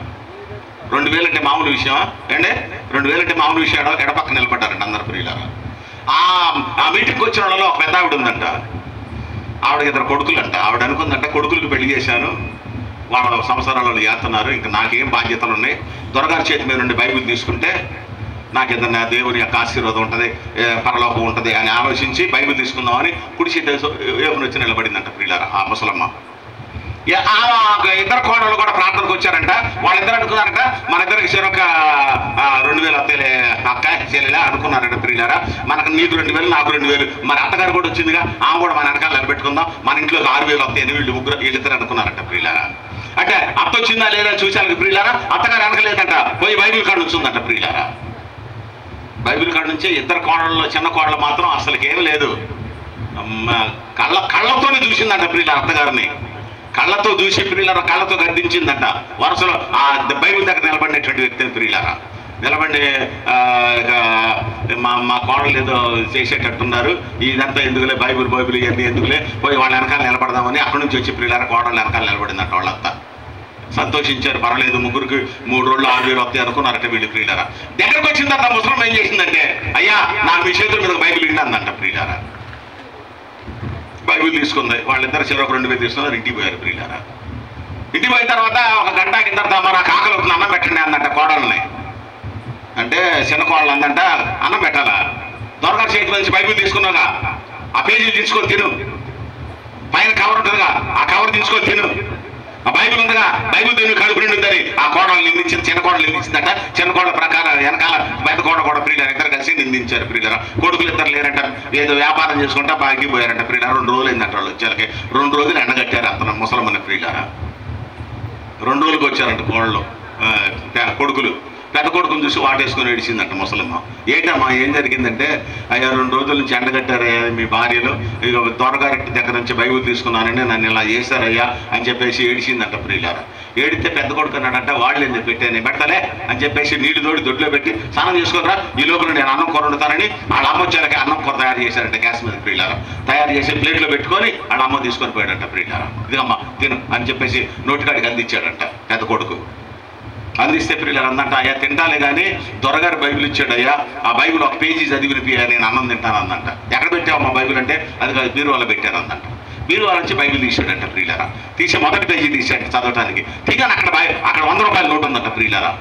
2000 అంటే మామూలు విషయమా అండి? 2000 అంటే మామూలు విషయం. ఎడపక్క నిలబడ్డారంట అందరు ప్రియులారా. ఆ మీటింగ్కి వచ్చిన వాళ్ళలో ఒక పెద్ద ఆవిడ ఉందంట, ఆవిడకి 2 కొడుకులంట. ఆవిడ అనుకుందంట, కొడుకులకు పెళ్లి చేశాను, వాళ్ళ సంవత్సరాలలో చేస్తున్నారు, ఇంకా నాకేం బాధ్యతలు ఉన్నాయి, దొరగారి చేతి మీద నుండి బైబిల్ తీసుకుంటే నాకు ఏదన్నా దేవుని యొక్క ఆశీర్వాదం ఉంటుంది, పరలోకం ఉంటుంది అని ఆలోచించి బైబిల్ తీసుకుందామని కుడి చేతి వైపున వచ్చి నిలబడిందంట ప్రియులారా ఆ ముసలమ్మ. ఇద్దరు కోడళ్ళు కూడా ప్రార్థనకు వచ్చారంట. వాళ్ళిద్దరు అనుకున్నారంట, మన ఇద్దరికి చెరొక 2000 వస్తేలే అక్క చెల్లెలా అనుకున్నారంట ప్రియులారా. మనకు నీకు 2000 నాకు 2000, మరి అత్తగారు కూడా వచ్చిందిగా, ఆమె కూడా మన వెనకాల నిలబెట్టుకుందాం, మన ఇంట్లో 6000 వస్తాయని వీళ్ళిద్దరు అనుకున్నారంట ప్రియులారా. అంటే అత్త వచ్చిందా లేదా చూశాను ప్రియులారా. అత్తగారు వెనకలేదంట, పోయి బైబిల్ కాడ నుంచుందంట ప్రియులారా. బైబిల్ కాడ నుంచి ఇద్దరు కోడళ్ళు, చిన్న కోడలు మాత్రం అసలుకేం లేదు, కళ్ళతోనే చూసిందంట ప్రియులారా. అత్తగారిని కళ్ళతో చూసి ప్రియులారా కళ్ళతో గద్దించిందంట. వరుసలో ఆ బైబిల్ దగ్గర నిలబడినటువంటి వ్యక్తిని ప్రియులారా నిలబడి మా కోడలు ఏదో చేసేటట్టున్నారు, ఇదంతా ఎందుకులే, బైబిల్ ఇవన్నీ ఎందుకులే, పోయి వాళ్ళ వెనకాల నిలబడదామని అక్కడి నుంచి వచ్చి ప్రియులారా కోడలు వెనకాల నిలబడిందంట. వాళ్ళంతా సంతోషించారు, పర్వాలేదు, ముగ్గురికి 3 రోజులు 6000 వస్తాయి అనుకున్నారట వీళ్ళు ప్రియులారా. దగ్గరకు వచ్చిన తర్వాత ముసలం ఏం చేసిందంటే, అయ్యా నాకు మీ చేతుల మీద బైబిల్ ఇందంట ప్రియులారా. బైబిల్ తీసుకుంది, వాళ్ళిద్దరు చివరికి 2000 తీసుకున్నారు, ఇంటికి పోయారు ప్రియులారా. ఇంటికి పోయిన తర్వాత ఒక గంట కింద మరి నాకు ఆకలి అవుతుంది, అన్నం పెట్టండి అందంట కోడల్ని. అంటే చిన్న కోడలు అందంట, అన్నం పెట్టాలా, దొరగారి చేతి నుంచి బైబిల్ తీసుకున్నాగా, ఆ పేజీలు తీసుకొని తిను, పైన కవర్ ఉంటుందిగా ఆ కవర్ తీసుకొని తిను, ఆ బైబిల్ ఉందిగా బైబిల్ తిని కడుపు నిండుందని ఆ కోడలు నిందించింది. చిన్న కోడలు నిందించిందట. చిన్న కోడల ప్రకారం వెనకాల పెద్ద కోడ కూడా ప్రియులారా ఇద్దరు కలిసి నిందించారు ప్రియులారా. కొడుకులు ఇద్దరు లేరంట, ఏదో వ్యాపారం చేసుకుంటా బాగా పోయారంట ప్రియులారా. 2 రోజులు అయిందంట వాళ్ళు వచ్చారకి. 2 రోజులు ఎండగట్టారు అతను ముసలమ్మని ప్రియులారా. 2 రోజులకు వచ్చారంట కోడలు, కొడుకులు. పెద్ద కొడుకుని చూసి వాటేసుకొని ఏడిచిందంట ముసలమ్మ. ఏంటమ్మా ఏం జరిగిందంటే, అయ్యా 2 రోజుల నుంచి ఎండగట్టారు మీ భార్యలు, ఇక దొరగారి దగ్గర నుంచి బైబిల్ తీసుకున్నానని నన్ను ఇలా చేశారయ్యా అని చెప్పేసి ఏడిచిందంట ప్రియులారా. ఏడితే పెద్ద కొడుకు అన్నాడంట, వాళ్ళు ఎందుకు పెట్టాను పెట్టలే అని చెప్పేసి నీళ్లు తోడి దొడ్లో పెట్టి స్నానం చేసుకున్నారా, ఈ లోపల నేను అన్నం కూర వండుతానని వాళ్ళ అమ్మ వచ్చారకి అన్నం కూర తయారు చేశారంట గ్యాస్ మీద ప్రియులారా. తయారు చేసి ప్లేట్లో పెట్టుకొని వాళ్ళ అమ్మ తీసుకొని పోయాడంట ప్రియులారా. ఇదిగమ్మ తిను అని చెప్పేసి నోటికాడికి అందించాడంట పెద్ద కొడుకు. అందిస్తే ప్రియులారు అందంట, అయ్యా తింటాలే కానీ దొరగారు బైబిల్ ఇచ్చాడు అయ్యా, ఆ బైబిల్ ఒక పేజీ చదివి వినిపియ్యా, నేను అన్నం తింటాను అందంట. ఎక్కడ పెట్టావమ్మా బైబిల్ అంటే, అది కాదు బీరువాలో పెట్టారు అందంట. బీరువాల నుంచి బైబిల్ తీసాడంట ప్రియులారా. తీసి మొదటి పేజీ తీసాడు చదవటానికి. తీగాని అక్కడ 100 రూపాయల నోటు ఉందంట ప్రియులారా.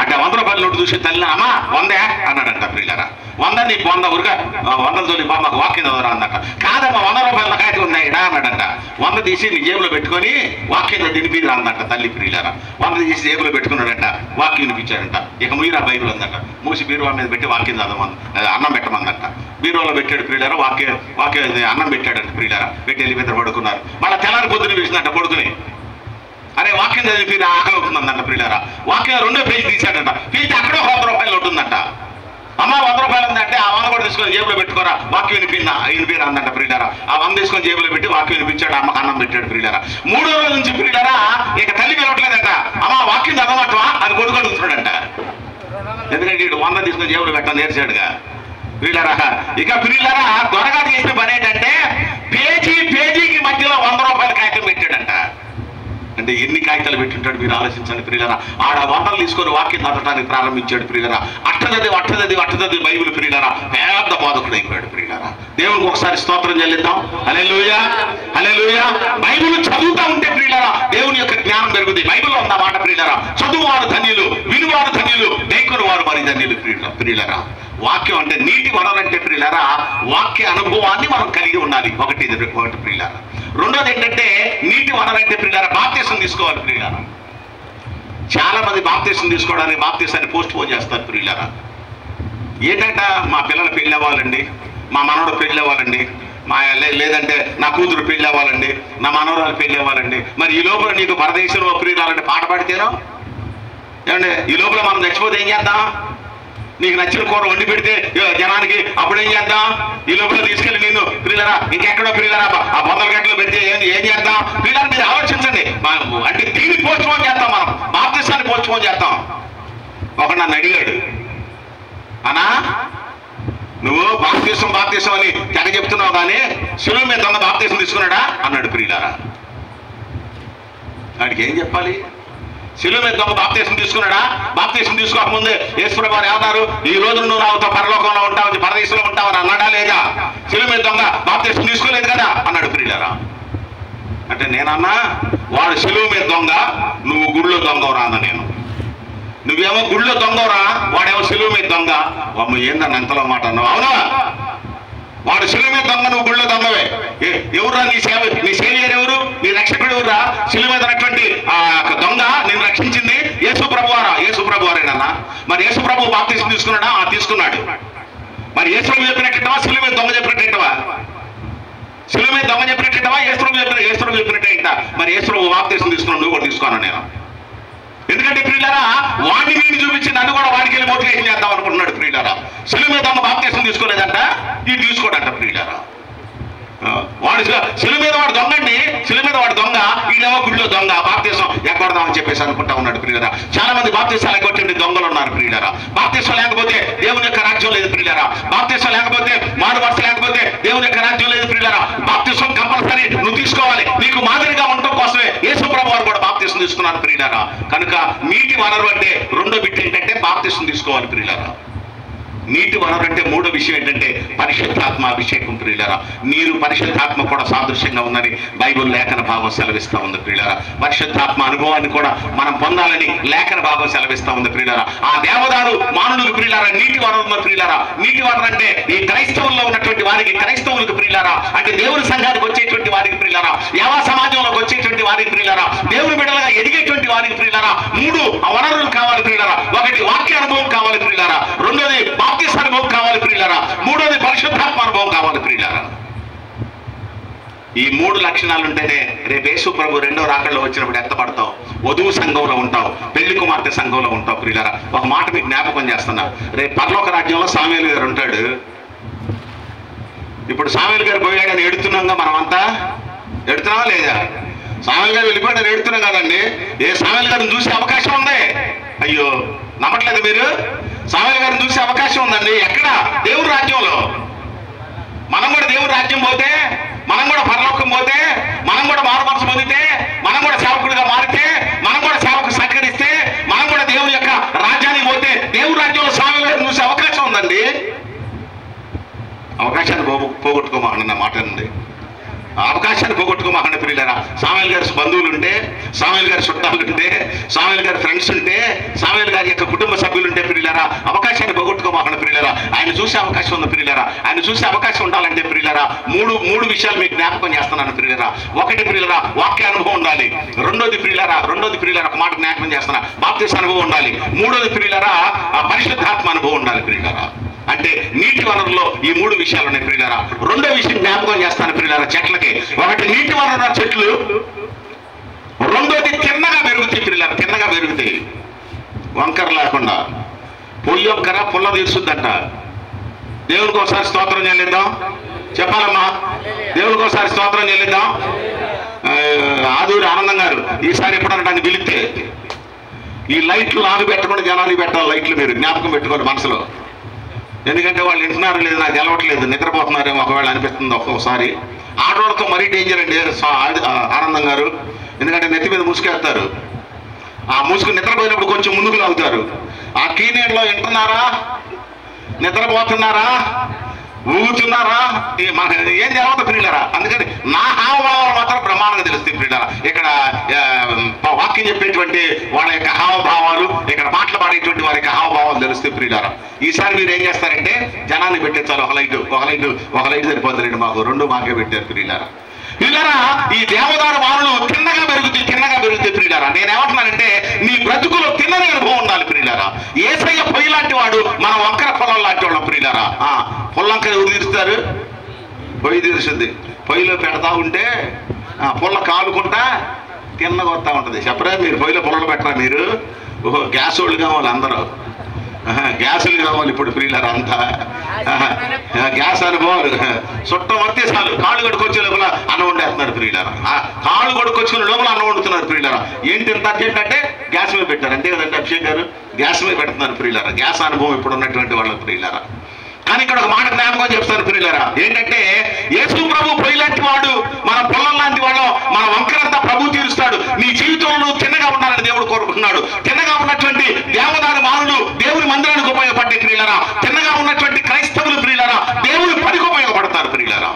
అంటే 100 రూపాయల నోటు చూసి తల్లి అమ్మా 100 అన్నాడంట ప్రియులారా. 100 నీకు 100 ఊరుగా 100 తోలి బాబు మాకు వాక్యం చదవరా అన్నట. కాదమ్మా 100 రూపాయల కాగితం ఉన్నాయి ఇడా అన్నాడంట. 100 తీసి నీ జేబులో పెట్టుకొని వాక్యం వినిపిరా అన్నట్ట. తల్లి ప్రియులారా 100 తీసి జేబులో పెట్టుకున్నాడంట, వాక్యం వినిపించాడంట. ఇక మీరా బైబిల్ ఉందట, మూసి బీరువా మీద పెట్టి వాక్యం చదవమంది, అన్నం పెట్టమందట. బీరువాలో పెట్టాడు ప్రియులారా, వాక్యం అన్నం పెట్టాడంట ప్రియులారా. పెట్టి వెళ్ళి మీద పడుకున్నారు. మళ్ళీ తెల్లారి పొద్దున వేసినట్ట పడుకుని, అరే వాక్యం చదివి ఆకలి అవుతుందంట ప్రియులారా. వాక్యం 2వ పేజీ తీశాడంట. తీసి అక్కడ 100 రూపాయలు ఉంటుందంట. అమ్మ 100 రూపాయలు ఉందంటే ఆ 100 కూడా తీసుకొని జేబులో పెట్టుకోరా, వాక్యం వినిపిరా అందంట ప్రియులారా. ఆ 100 తీసుకొని జేబులో పెట్టి వాక్యం వినిపించాడు, అమ్మకు అన్నం పెట్టాడు ప్రియులారా. 3వ రోజు నుంచి ప్రియులారా ఇక తల్లి పిలవట్లేదంట. అమ్మ వాక్యం చదవమంటవా అని కొడుకు అడుగుతున్నాడంట. ఎందుకంటే వీడు 100 తీసుకొని జేబులో పెట్టడం నేర్చాడుగా ప్రియులారా. ఇక ప్రియులారా త్వరగా చేసిన పని ఏంటంటే పేజీకి మధ్యలో 100 రూపాయల కాగితం పెట్టాడంట. అంటే ఎన్ని కాగితాలు పెట్టుంటాడు మీరు ఆలోచించండి ప్రియులారా. ఆడ 100 తీసుకొని వాక్యం చదవడానికి ప్రారంభించాడు ప్రియులారా. అట్టదది బైబిల్ ప్రియులారా పెద్ద బోధకుడు అయిపోయాడు ప్రియులారా. దేవునికి ఒకసారి స్తోత్రం చెల్లిద్దాం. హల్లెలూయా హల్లెలూయా. బైబిల్ చదువుతా ఉంటే ప్రియులారా దేవుని యొక్క జ్ఞానం పెరుగుతుంది. బైబిల్లో ఉన్న మాట ప్రియులారా, చదువువారు ధన్యులు, వినువారు ధన్యులు, దేకుని వారు మరి ధన్యులు ప్రియులారా. వాక్యం అంటే నీటి వనరంటే ప్రియులారా వాక్య అనుభవాన్ని మనం కలిగి ఉండాలి. ఒకటి ప్రియులారా. 2వది ఏంటంటే నీటి వనరంటే ప్రియులారా బాప్తిసం తీసుకోవాలి ప్రియులారా. చాలా మంది బాప్తిసం తీసుకోవడానికి బాప్తిసాన్ని పోస్ట్ పోన్ చేస్తారు ప్రియులారా. ఏంటంట మా పిల్లల పెళ్ళి అవ్వాలండి, మా మనవడు పెళ్ళి అవ్వాలండి, లేదంటే నా కూతురు పెళ్ళి అవ్వాలండి, నా మనవరాలు పెళ్ళి అవ్వాలండి. మరి ఈ లోపల నీకు పరదేశంలో ప్రియురాలంటే పాట పాడితేనో ఏమండి, ఈ లోపల మనం చచ్చిపోతే ఏం చేద్దాం? నీకు నచ్చిన కూర వండి పెడితే జనానికి అప్పుడేం చేద్దాం? ఈ లోపల తీసుకెళ్ళి నేను ప్రియులారా ఇంకెక్కడో ప్రియులారా ఆ 100 గంటలు పెడితే ఏం చేద్దాం? ప్రియులారా మీరు ఆలోచించండి. అంటే దీన్ని పోస్ట్ పోన్ చేస్తాం, మనం బాప్తిసాన్ని పోస్ట్ పోన్ చేస్తాం. ఒకడు నన్ను అడిగాడు, అన్నా నువ్వు బాప్తిసం అని తెగ చెప్తున్నావు కానీ శిలువ మీద ఉన్న బాప్తిసం తీసుకున్నాడా అన్నాడు ప్రియులారా. వాడికి ఏం చెప్పాలి? శిలువ మీద దొంగ బాప్తిసం తీసుకున్నాడా? బాప్తిసం తీసుకోకముందే యేసుప్రభు వారు ఏమన్నారు? ఈ రోజు నువ్వు నాతో పరలోకంలో ఉంటావు, పరదేశంలో ఉంటావని అన్నాడా లేదా? శిలువ మీద దొంగ బాప్తిసం తీసుకోలేదు కదా అన్నాడు ప్రియులారా. అంటే నేనన్నా వాడు శిలువ మీద దొంగ, నువ్వు గుడిలో దొంగవరా అన్న. నేను నువ్వేమో గుడిలో దొంగవరా, వాడేమో శిలువ మీద దొంగ. అమ్మ ఏందన్న ఎంతలో మాట అన్నావు? అవునా, వాడు శిలువ మీద దొంగ, నువ్వు గుళ్ళో దొంగవే. ఎవరురా నీ సేవియర్ ఎవరు? నీ రక్షకుడు ఎవరురా? శిలువ మీద ఉన్నటువంటి దొంగ నేను రక్షించింది యేసు ప్రభువారేనన్నా. మరి యేసు ప్రభు బాప్తిసం తీసుకున్నాడా? తీసుకున్నాడు. మరి యేసు ప్రభు చెప్పినట్టవా శిలువ మీద దొంగ చెప్పినట్టవా? శిలువ మీద దొంగ చెప్పినట్టవా యేసు ప్రభు చెప్పినట్ట? మరి యేసు ప్రభు బాప్తిసం తీసుకున్నాడు, నువ్వు కూడా తీసుకున్నాను నేను. ఎందుకంటే ప్రియులారా వాడిని వీడిని చూపించి నన్ను కూడా వాడికి వెళ్ళి మోటివేషన్ చేద్దాం అనుకుంటున్నాడు ప్రియులారా. శిలువ మీద దొంగ బాప్తిసం తీసుకోలేదంట, ఇది తీసుకోడంట ప్రియులారా. వాడు శిలువ మీద వాడు దొంగండి, శిలువ మీద వాడు దొంగ, ఈడేమో గుడిలో దొంగ. బాప్తిసం ఎక్కడదామని చెప్పేసి అనుకుంటా ఉన్నాడు ప్రియులారా. చాలా మంది బాప్తిసాలు ఎగ్గొట్టి దొంగలు ఉన్నారు ప్రియులారా. బాప్తిసం లేకపోతే దేవుని యొక్క రాజ్యం లేదు ప్రియులారా. బాప్తిసం లేకపోతే మారు వరుస లేకపోతే దేవుని యొక్క రాజ్యం లేదు ప్రియులారా. బాప్తిసం కంపల్సరీ నువ్వు తీసుకోవాలి. నీకు మాదిరిగా ఉండటం కోసమే యేసు ప్రభు వారు కూడా బాప్తిసం తీసుకున్నారు ప్రియులారా. కనుక నీటి వనరు అంటే 2వ బిట్ ఏంటంటే బాప్తిసం తీసుకోవాలి ప్రియులారా. నీటి వనరు అంటే 3వ విషయం ఏంటంటే పరిశుద్ధాత్మ అభిషేకం ప్రియులారా. నీరు పరిశుద్ధాత్మ కూడా సాదృశ్యంగా ఉందని బైబిల్ లేఖన భాగం సెలవిస్తా ఉంది ప్రియులారా. పరిశుద్ధాత్మ అనుభవాన్ని కూడా మనం పొందాలని లేఖన భాగం సెలవిస్తా ఉంది ప్రియులారా. ఆ దేవదారు మానవులకు ప్రియులారా నీటి వనరు ప్రియులారా. నీటి వనరు అంటే ఈ క్రైస్తవుల్లో ఉన్నటువంటి వారికి, క్రైస్తవులకు ప్రియులారా, అంటే దేవుని సంఘానికి వచ్చేటువంటి వారికి ప్రియులారా, యావా సమాజంలోకి వచ్చేటువంటి వారికి ప్రియులారా, దేవుని బిడ్డలుగా ఎదిగేటువంటి వారికి ప్రియులారా 3 వనరులు కావాలి ప్రియులారా. 1 వాక్య అనుభవం కావాలి ప్రియులారా, 2వది బాప్తిస అనుభవం కావాలి ప్రియులారా, 3వది పరిశుద్ధాత్మ అనుభవం కావాలి ప్రియులారా. ఈ 3 లక్షణాలు ఉంటేనే రేపు యేసు ప్రభు 2వ రాకడలో వచ్చినప్పుడు ఎత్తపడతావు, వధువు సంఘంలో ఉంటావు, పెళ్లి కుమార్తె సంఘంలో ఉంటావు ప్రియులారా. ఒక మాట మీకు జ్ఞాపకం చేస్తున్నా, రేపు పరలోక రాజ్యంలో సామూయేలు గారు ఉంటాడు. ఇప్పుడు సామూయేలు గారు పోయాడని ఎడుతున్నాంగా, మనమంతా ఎడుతున్నావా లేదా? సామూయేలు గారు వెళ్ళిపోయాడని ఎడుతున్నాం కదండి. ఏ సామూయేలు గారిని చూసే అవకాశం ఉంది? అయ్యో నమ్మట్లేదు మీరు? సామూయేలు గారిని చూసే అవకాశం ఉందండి. ఎక్కడ? దేవుని రాజ్యంలో. మనం కూడా దేవుని రాజ్యం పోతే, మనం కూడా పరలోకం పోతే, మనం కూడా మారు మనసు పొందితే, మనం కూడా సేవకుడిగా మారితే, మనం కూడా సేవకు సహకరిస్తే, మనం కూడా దేవుని యొక్క రాజ్యానికి పోతే దేవుని రాజ్యంలో సామూయేలు గారిని చూసే అవకాశం ఉందండి. అవకాశాన్ని పోగొట్టుకోమన్న మాట ఉంది. అవకాశాన్ని పోగొట్టుకోమన్న ప్రియులారా. సామూయేలు గారి బంధువులు ఉంటే, సామూయేలు గారి చుట్టాలు ఉంటే, సామూయేలు గారి ఫ్రెండ్స్ ఉంటే, సామూయేలు గారి యొక్క కుటుంబ సభ్యులు ఉంటే ప్రియులారా అవకాశాన్ని పోగొట్టుకో మర్చిపోబాకండి ప్రియులారా. ఆయన చూసే అవకాశం ఉంది ప్రియులారా. ఆయన చూసే అవకాశం ఉండాలంటే ప్రియులారా మూడు విషయాలు మీకు జ్ఞాపకం చేస్తున్నాను ప్రియులారా. ఒకటి ప్రియులారా వాక్య అనుభవం ఉండాలి. రెండోది ప్రియులారా ఒక మాట జ్ఞాపకం చేస్తున్నా, బాప్తిస్మ అనుభవం ఉండాలి. మూడోది ప్రియులారా పరిశుద్ధాత్మ అనుభవం ఉండాలి ప్రియులారా. అంటే నీటి వనరులో ఈ 3 విషయాలు ఉన్నాయి ప్రియులారా. రెండో విషయం జ్ఞాపకం చేస్తాను ప్రియులారా, చెట్లకి. ఒకటి నీటి వనరుల చెట్లు, రెండోది తిన్నగా పెరుగుతాయి ప్రియులారా. తిన్నగా పెరుగుతాయి, వంకర లేకుండా. పొయ్యి ఒక్కర పుల్ల తీరుస్తుందంట. దేవునికి ఒకసారి స్తోత్రం చెల్లిద్దాం. చెప్పాలమ్మా, దేవునికి ఒకసారి స్తోత్రం చెల్లిద్దాం. ఆదూరి ఆనందం గారు ఈసారి ఎప్పుడన్నా నన్ను పిలిస్తే ఈ లైట్లు నాకు పెట్టకుండా జనానికి పెట్టాలి. లైట్లు మీరు జ్ఞాపకం పెట్టుకోండి మనసులో. ఎందుకంటే వాళ్ళు వింటున్నారు లేదు నాకు తెలవట్లేదు, నిద్రపోతున్నారేమో ఒకవేళ అనిపిస్తుంది ఒక్కొక్కసారి. ఆడవాళ్ళతో మరీ డేంజర్ అండి ఆనందం గారు. ఎందుకంటే నెత్తి మీద ముసుకేస్తారు. ఆ ముసుగు నిద్రపోయినప్పుడు కొంచెం ముందుకు లాగుతారు. ఆ కీనేట్లో వింటున్నారా, నిద్రపోతున్నారా, ఊగుతున్నారా, ఏం జరగదు ప్రియులారా. అందుకని నా హావభావాలు మాత్రం బ్రహ్మాండంగా తెలుస్తాయి ప్రియులారా. ఇక్కడ వాక్యం చెప్పేటువంటి వాళ్ళ యొక్క హావభావాలు, ఇక్కడ పాటలు పాడేటువంటి వారి యొక్క హావభావాలు తెలుస్తాయి ప్రియులారా. ఈసారి మీరు ఏం చేస్తారంటే జనాన్ని పెట్టేస్తారు. ఒక లైట్ సరిపోతుందండి మాకు, 2 మాకే పెట్టారు ప్రియులారా. ప్రియులారా ఈ దేవదారు వానలు తిన్నగా పెరుగుతాయి ప్రియులారా. నేనేమంటున్నానంటే నీ బ్రతుకులో తిన్నని అనుభవం ఉండాలి ప్రియులారా. యేసయ్య పొయ్యి లాంటి వాడు, మనం వంకర పొలం లాంటి వాళ్ళం ప్రియులారా. పొల్లంక ఎవరు తీరుస్తారు? పొయ్యి తీరుస్తుంది. పొయ్యిలో పెడతా ఉంటే పుల్ల కాలుకుంటా తిన్నగా వస్తూ ఉంటుంది. చెప్పరా మీరు పొయ్యిలో పుల్లలు పెట్టరా మీరు? ఓహో గ్యాస్ వాళ్ళు కావాలి అందరూ, గ్యాసులు కావాలి ఇప్పుడు ప్రియులారా. అంతా గ్యాస్ అనుభవాలు. చుట్టం వస్తే చాలు కాళ్ళు కొడుకొచ్చే లోపల అన్నం వండేస్తున్నారు ప్రియులారా. కాళ్ళు కొడుకొచ్చుకునే లోపల అన్నం వండుతున్నారు ప్రియులారా. ఏంటి ఇంత అర్జెంట్ అంటే గ్యాస్ మీద పెట్టారు, అంతే కదండి అభిషేక్ గారు. గ్యాస్ మీద పెడుతున్నారు ప్రియులారా. గ్యాస్ అనుభవం ఇప్పుడు ఉన్నటువంటి వాళ్ళ ప్రియులారా. కానీ ఇక్కడ ఒక మాట జ్ఞాపకం చెప్తాను ప్రియులారా, ఏంటంటే యేసు ప్రభు పొయ్యి లాంటి వాడు, మన పొలం లాంటి వాళ్ళం, మన వంకరంతా ప్రభు తీరుస్తాడు. నీ జీవితంలో తిన్నగా ఉండాలని దేవుడు కోరుకుంటున్నాడు. తిన్నగా ఉన్నటువంటి దేవదారు మానులు దేవుని మందిరానికి ఉపయోగపడే ప్రియులారా. తిన్నగా ఉన్నటువంటి క్రైస్తవులు ప్రియులారా దేవుని పనికి ఉపయోగపడతారు ప్రియులారా.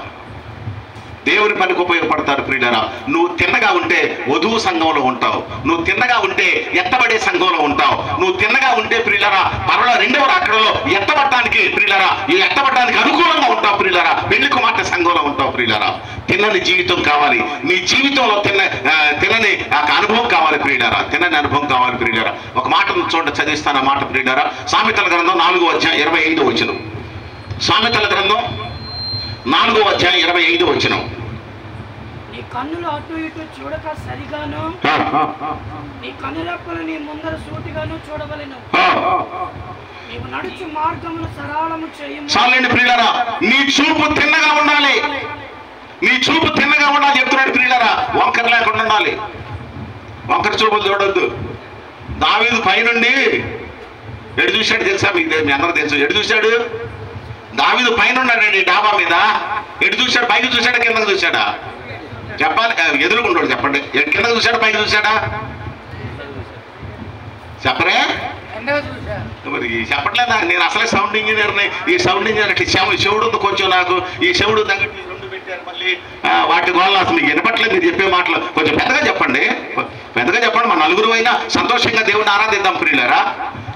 దేవుని పనికి ఉపయోగపడతారు ప్రియులారా. నువ్వు తిన్నగా ఉంటే వధువు సంఘంలో ఉంటావు. నువ్వు తిన్నగా ఉంటే ఎత్తబడే సంఘంలో ఉంటావు. నువ్వు తిన్నగా ఉంటే ప్రియులారా పరలో 2వ రాకడలో ఎత్తబడటానికి ప్రియులారా ఎత్తబడటానికి అనుకూలంగా ఉంటావు ప్రియులారా. పెళ్లి కుమార్తె సంఘంలో ఉంటావు ప్రియులారా. తిన్నని జీవితం కావాలి నీ జీవితంలో. తిన్నని అనుభవం కావాలి ప్రియులారా. తిన్నని అనుభవం కావాలి ప్రియులారా. ఒక మాట చూడండి, చదివిస్తాను ఆ మాట ప్రియులారా. సామెతల గ్రంథం 4వ అధ్యాయం 25వ వచనం. సామెతల గ్రంథం 4వ అధ్యాయం 25వ వచనం. నీ కన్నులు అటు ఇటు చూడక సరిగాను, నీ కన్నులెప్పలు నీ ముందర సూటిగాను చూడవలెను. నీవు నడుచు మార్గమును సరళము చేయము. చాలండి ప్రియులారా, నీ చూపు తిన్నగా ఉండాలి. నీ చూపు తిన్నగా ఉండాలి చెప్తున్నాడు ప్రియులారా. వంకర లేకుండా ఉండాలి. వంకర చూపులు చూడొద్దు. దావీదు పైనుండి ఎడు చూశాడు తెలుసా? మీకు మీ అందరూ తెలుసు. ఎడు చూశాడు? దావీదు పైన ఉన్నాడండి డాబా మీద. ఎటు చూశాడు? పైకి చూశాడా కిందకు చూశాడా? చెప్పాలి, ఎదురుకుంటాడు చెప్పండి. కిందకు చూశాడా పైకి చూశాడా? చెప్పరే మరి చెప్పట్లేదా? నేను అసలే సౌండ్ ఇంజనీర్ని. ఈ సౌండ్ ఇంజనీర్ చెవుడు ఉంది కొంచెం నాకు. ఈ చెవుడు దగ్గర 2 పెట్టారు మళ్ళీ. వాటి గోళ్ళ అసలు మీకు వినపట్లేదు. మీరు చెప్పే మాటలు కొంచెం పెద్దగా చెప్పండి, పెద్దగా చెప్పండి. మన నలుగురు అయినా సంతోషంగా దేవుడిని ఆరాధిద్దాం ప్రియులారా.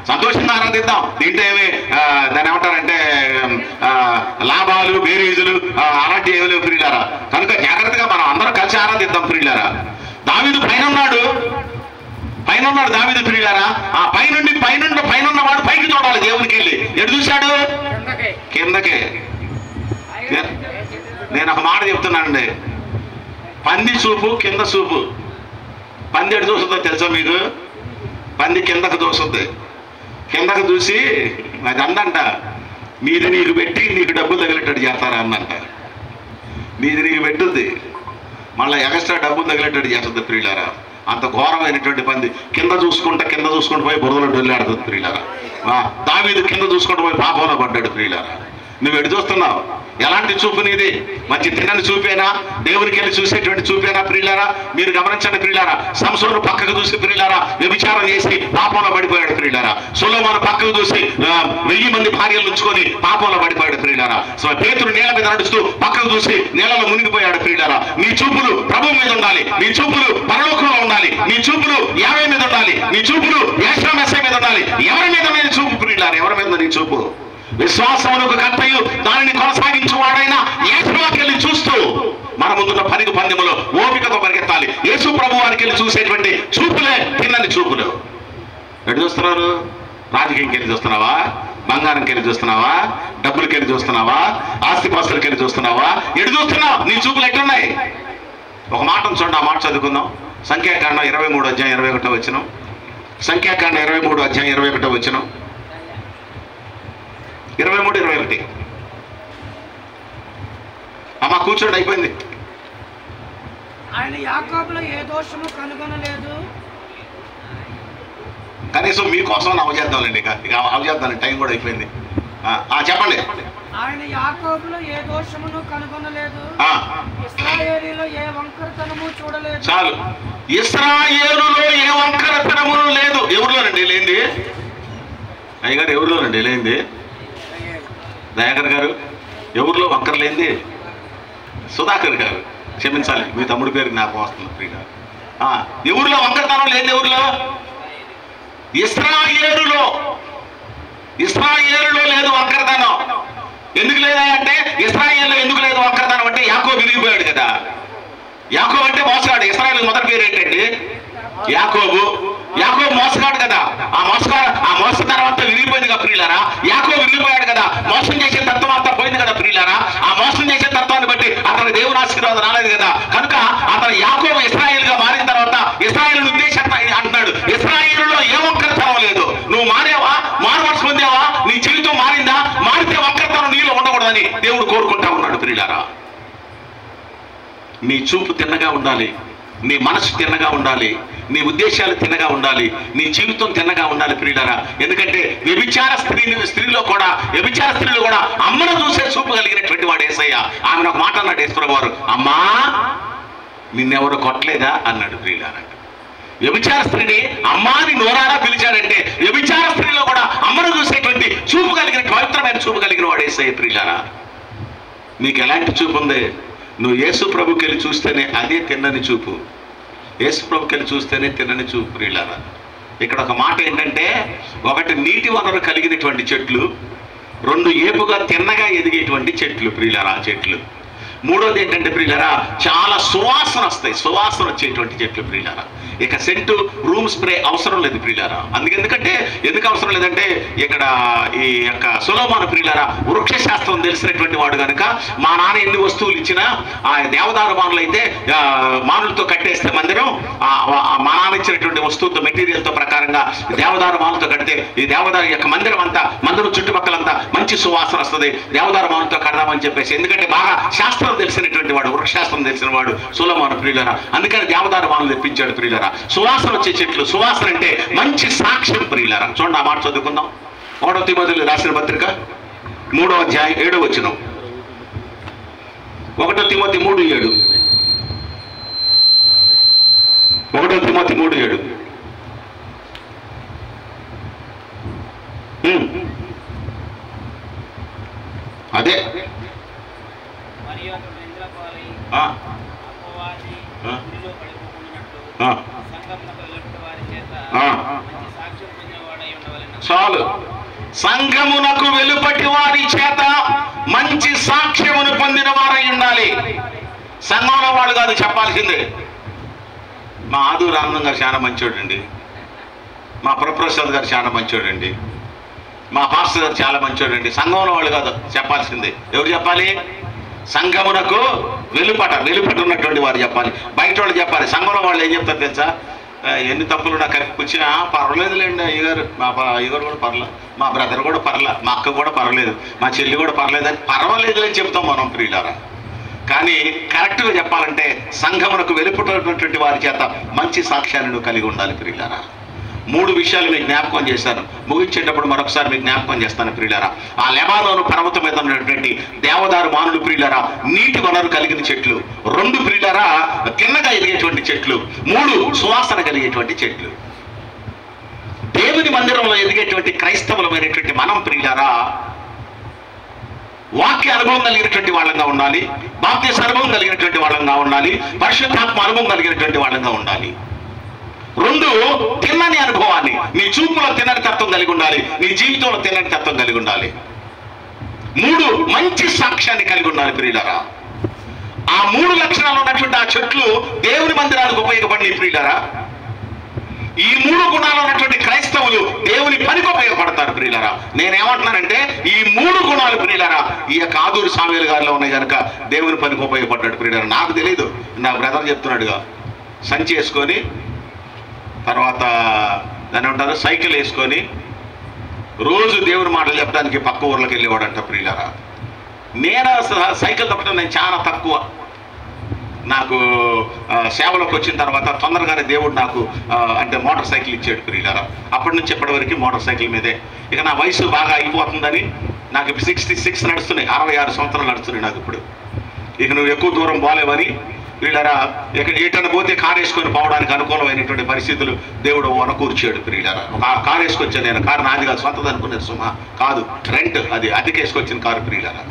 సంతోషంగా ఆరాధిద్దాం. దీంట్లో ఏమి దాన్ని ఏమంటారంటే లాభాలు బేరీజులు అలాంటివి ఏమి లేవు ప్రియులారా. కనుక జాగ్రత్తగా మనం అందరం కలిసి ఆరాధిద్దాం ప్రియులారా. దావీదు పైన ఉన్నాడు దావీదు ప్రియులారా. ఆ పైన ఉన్నవాడు పైకి చూడాలి దేవునికి వెళ్ళి. ఎటు చూశాడు? కిందకే. నేను ఒక మాట చెప్తున్నానండి, పంది చూపు కింద చూపు. పంది ఎటు చూస్తుందో తెలుసా మీకు? పంది కిందకు చూస్తుంది. కిందకు చూసి అది అందంట, మీది నీకు పెట్టి నీకు డబ్బులు తగిలేటట్టు చేస్తారా అందంట. మీది నీకు పెట్టుద్ది, మళ్ళీ ఎక్స్ట్రా డబ్బులు తగిలేటట్టు చేస్తుంది ప్రియులారా. అంత ఘోరమైనటువంటి పంది కింద చూసుకుంటూ పోయి బురదలో డొల్లాడుతుంది ప్రియులారా. దావీదు కింద చూసుకుంటూ పోయి పాపంలో పడ్డాడు ప్రియులారా. నువ్వు ఎటు చూస్తున్నావు? ఎలాంటి చూపు నీది? మంచి తిన్నని చూపేనా? దేవునికి వెళ్ళి చూసేటువంటి చూపేనా ప్రియులారా? మీరు గమనించండి ప్రియులారా. సంసోను పక్కకు చూసి ప్రియులారా వ్యభిచారం చేసి పాపంలో పడిపోయాడు ప్రియులారా. సొలొమోను పక్కకు చూసి 1000 మంది భార్యలు ఉంచుకొని పాపంలో పడిపోయాడు ప్రియులారా. పేతురు నీళ్ళ మీద నడుస్తూ పక్కకు చూసి నీళ్ళలో మునిగిపోయాడు ప్రియులారా. నీ చూపులు ప్రభువు మీద ఉండాలి. నీ చూపులు పరలోకంలో ఉండాలి. నీ చూపులు యావే మీద ఉండాలి. నీ చూపులు యేసు మెస్సీయ మీద ఉండాలి. ఎవరి మీద నీ చూపు ప్రియులారా? ఎవరి మీద నీ చూపు? విశ్వాసమునకు కర్తయు దానిని కొనసాగించువాడైనా యేసులోకి వెళ్ళి చూస్తూ మన ముందున్న పరుగు పందెములో ఓపికతో పరిగెత్తాలి. యేసు ప్రభు వారికి వెళ్ళి చూసేటువంటి చూపులే తిన్నని చూపులు. ఎటు చూస్తున్నారు? రాజకీయంకి వెళ్ళి చూస్తున్నావా? బంగారంకి వెళ్ళి చూస్తున్నావా? డబ్బులకి వెళ్ళి చూస్తున్నావా? ఆస్తిపాస్తులకి వెళ్ళి చూస్తున్నావా? ఎటు చూస్తున్నావు? నీ చూపులు ఎట్టున్నాయి? ఒక మాటను చూడండి, ఆ మాట చదువుకుందాం. సంఖ్యాకాండం 23 అధ్యాయం 21 వచనం. సంఖ్యాకాండం 23 అధ్యాయం 21 వచనం. 23, 21. అమ్మా కూర్చోండి, అయిపోయింది. ఆయన యాకోబులో ఏ దోషము కనుగొనలేదు. కనీసం మీకోసం అవజేద్దాంలేండి, ఇక అవజేద్దాం, టైం కూడా అయిపోయింది. చెప్పండి. ఆయన యాకోబులో ఏ దోషమును కనుగొనలేదు. ఇశ్రాయేలులో ఏ వంకరతనము చూడలేదు. చాలు. ఇశ్రాయేలులో ఏ వంకరతనము లేదు. ఎవరిలోనండి లేనిది? అయ్యగారు ఎవరిలోనండి లేనిది? దయాకర్ గారు ఎవరిలో వంకర లేనిది? సుధాకర్ గారు, క్షమించాలి, మీ తమ్ముడి పేరు జ్ఞాపకం వస్తుంది ఫ్రీగా. ఎవరిలో వంకరతనం లేదు? ఎవరిలో? ఇశ్రాయేలులో లేదు వంకరతనం. ఎందుకు లేదా అంటే, ఇశ్రాయేలులో ఎందుకు లేదు వంకరతనం అంటే, యాకోబు విరిగిపోయాడు కదా. యాకోబు అంటే మోసగాడు. ఇశ్రాయేలు మొదటి పేరు ఏంటండి? యాకోబు. యాకోబు మోసగాడు కదా. ఆ మోసతనం అంతా విరిగిపోయింది కదా ప్రియులారా. యాకోబు విరిగిపోయాడు కదా. మోసం చేసే తత్వం అంతా పోయింది కదా ప్రియులారా. ఆ మోసం చేసే తత్వాన్ని బట్టి అతను దేవుని ఆశీర్వాదం రాలేదు కదా. కనుక అతను యాకోబు ఇశ్రాయేలుగా మారిన తర్వాత ఇశ్రాయేలు ఉద్దేశం అంటున్నాడు, ఇశ్రాయేలులో ఏ వంకరతనం లేదు. నువ్వు మారేవా? మారుమనసు పొందావా? నీ జీవితం మారిందా? మారితే వంకరతనం నీలో ఉండకూడదని దేవుడు కోరుకుంటా ఉన్నాడు ప్రియులారా. నీ చూపు తిన్నగా ఉండాలి, నీ మనసు తిన్నగా ఉండాలి, నీ ఉద్దేశాలు తిన్నగా ఉండాలి, నీ జీవితం తిన్నగా ఉండాలి ప్రియులారా. ఎందుకంటే వ్యభిచార స్త్రీలో కూడా అమ్మను చూసే చూపు కలిగినటువంటి వాడు యేసయ్య. ఆమెను ఒక మాట అన్నాడు యేసుప్రభువు వారు, అమ్మా నిన్నెవరు కొట్టలేదా అన్నాడు ప్రియులారా. వ్యభిచార స్త్రీని అమ్మాని నోరారా పిలిచాడంటే వ్యభిచార స్త్రీలో కూడా అమ్మను చూసేటువంటి చూపు కలిగిన పవిత్రమైన చూపు కలిగిన వాడు యేసయ్య ప్రియులారా. నీకు ఎలాంటి చూపు ఉంది? నువ్వు యేసు ప్రభుకి వెళ్ళి చూస్తేనే అదే తిన్నని చూపు. యేసు ప్రభుకి వెళ్ళి చూస్తేనే తిన్నని చూపు ప్రియులారా. ఇక్కడ ఒక మాట ఏంటంటే, ఒకటి నీటి వనరు కలిగినటువంటి చెట్లు, 2 ఏపుగా తిన్నగా ఎదిగేటువంటి చెట్లు ప్రియులారా చెట్లు. మూడోది ఏంటంటే ప్రియులారా, చాలా సువాసన వస్తాయి, సువాసన వచ్చేటువంటి చెట్లు ప్రియులారా. ఇక సెంటు, రూమ్ స్ప్రే అవసరం లేదు ప్రియులారా. ఎందుకంటే ఎందుకు అవసరం లేదంటే, ఇక్కడ ఈ యొక్క సొలొమోను ప్రియులారా వృక్షశాస్త్రం తెలిసినటువంటి వాడు కనుక, మా నాన్న ఎన్ని వస్తువులు ఇచ్చినా ఆ దేవదారు మానులు అయితే మానులతో కట్టేస్తే మందిరం, మా నాన్న ఇచ్చినటువంటి వస్తువుతో మెటీరియల్తో ప్రకారంగా దేవదారు మానులతో కడితే ఈ దేవదారు యొక్క మందిరం చుట్టుపక్కలంతా మంచి సువాసన వస్తుంది, దేవదారు మానులతో కడదామని చెప్పేసి. ఎందుకంటే బాగా శాస్త్రం తెలిసినటువంటి వాడు, వృక్షశాస్త్రం తెలిసిన వాడు సొలొమోను ప్రియులారా. అందుకని దేవదారు మానులు తెప్పించాడు ప్రియులారా. సువాసన వచ్చే చెట్లు, సువాసన అంటే మంచి సాక్ష్యం ప్రియులారా. చూడండి, ఆ మాట చదువుకుందాం. 1 తిమోతిలో రాసిన పత్రిక 3వ అధ్యాయం 7వ వచనం. 1 తిమోతి 3:7. 1 తిమోతి 3:7. అదే చాలు. సంఘమునకు వెలుపటి వారి చేత మంచి సాక్ష్యమును పొందిన వారై ఉండాలి. సంఘంలో వాడు కాదు చెప్పాల్సిందే. మా ఆదూరు ఆనందం గారు చాలా మంచోడండి, మా ప్రొఫెసర్ గారు చాలా మంచోడండి, మా పాస్టర్ గారు చాలా మంచోడండి. సంఘంలో వాళ్ళు కాదు చెప్పాల్సిందే. ఎవరు చెప్పాలి? సంఘమునకు వెలుపట ఉన్నటువంటి వారు చెప్పాలి. బయట వాళ్ళు చెప్పాలి. సంఘంలో వాళ్ళు ఏం చెప్తారు తెలుసా? ఎన్ని తప్పులు నాకు వచ్చినా పర్వాలేదులేండి అయ్యగారు, మా అయ్యగారు కూడా పర్లేదు, మా బ్రదర్ కూడా పర్లే, మా అక్క కూడా పర్వాలేదు, మా చెల్లి కూడా పర్లేదు అని పర్వాలేదులేని చెప్తాం మనం ప్రియులారా. కానీ కరెక్ట్గా చెప్పాలంటే సంఘమునకు వెలుపటటువంటి వారి చేత మంచి సాక్ష్యాలను కలిగి ఉండాలి ప్రియులారా. 3 విషయాలు మీకు జ్ఞాపకం చేశాను. ముగించేటప్పుడు మరొకసారి మీకు జ్ఞాపకం చేస్తాను ప్రియులారా. ఆ లెబానోను పర్వతం మీద ఉన్నటువంటి దేవదారు మానులు ప్రియులారా నీటి వనరు కలిగిన చెట్లు, 2 ప్రియులారా తిన్నగా ఎదిగేటువంటి చెట్లు, 3 సువాసన కలిగేటువంటి చెట్లు. దేవుని మందిరంలో ఎదిగేటువంటి క్రైస్తవులమైనటువంటి మనం ప్రియులారా వాక్య అనుభవం కలిగినటువంటి వాళ్ళంగా ఉండాలి, బాప్తిస అనుభవం కలిగినటువంటి వాళ్ళంగా ఉండాలి, పరిశుద్ధాత్మ అనుభవం కలిగినటువంటి వాళ్ళంగా ఉండాలి. 2 తిన్నని అనుభవాన్ని, నీ చూపులో తిన్నని తత్వం కలిగి ఉండాలి, నీ జీవితంలో తిన్నని తత్వం కలిగి ఉండాలి. మూడు మంచి సాక్ష్యాన్ని కలిగి ఉండాలి ప్రియులారా. ఆ మూడు లక్షణాలు ఉన్నటువంటి ఆ చెట్లు దేవుని మందిరానికి ఉపయోగపడిన ప్రియులారా. ఈ మూడు గుణాలు ఉన్నటువంటి క్రైస్తవులు దేవుని పనికి ఉపయోగపడతారు ప్రియులారా. నేనేమంటున్నానంటే ఈ మూడు గుణాలు ప్రియులారా ఈ యొక్క ఆదూరు సామ్యులు గారిలో ఉన్నాయి కనుక దేవుని పనికి ఉపయోగపడ్డాడు ప్రియులారా. నాకు తెలియదు, నా బ్రదర్ చెప్తున్నాడుగా, సంచి వేసుకొని తర్వాత దాన్ని ఉంటారు సైకిల్ వేసుకొని రోజు దేవుని మాటలు చెప్పడానికి పక్క ఊర్లోకి వెళ్ళేవాడంట ప్రియులారా. నేను సైకిల్ తప్పడం నేను చాలా తక్కువ. నాకు సేవలోకి వచ్చిన తర్వాత తొందరగానే దేవుడు నాకు అంటే మోటార్ సైకిల్ ఇచ్చాడు ప్రియులారా. అప్పటి నుంచి ఇప్పటి వరకు మోటార్ సైకిల్ మీదే. ఇక నా వయసు బాగా అయిపోతుందని నాకు 66 నడుస్తున్నాయి, 66 సంవత్సరాలు నడుస్తున్నాయి నాకు ఇప్పుడు. ఇక నువ్వు ఎక్కువ దూరం పోలేవని ప్రియులారా ఇక ఎటన్నా పోతే కారు వేసుకొని పోవడానికి అనుకూలమైనటువంటి పరిస్థితులు దేవుడు వనకూర్చాడు ప్రియులారా. కారు వేసుకొచ్చాను నేను. కారు నాది కాదు, సొంతది అనుకునేది సుమా కాదు, రెంట్, అది అద్దెకేసుకొచ్చిన కారు ప్రియులారా.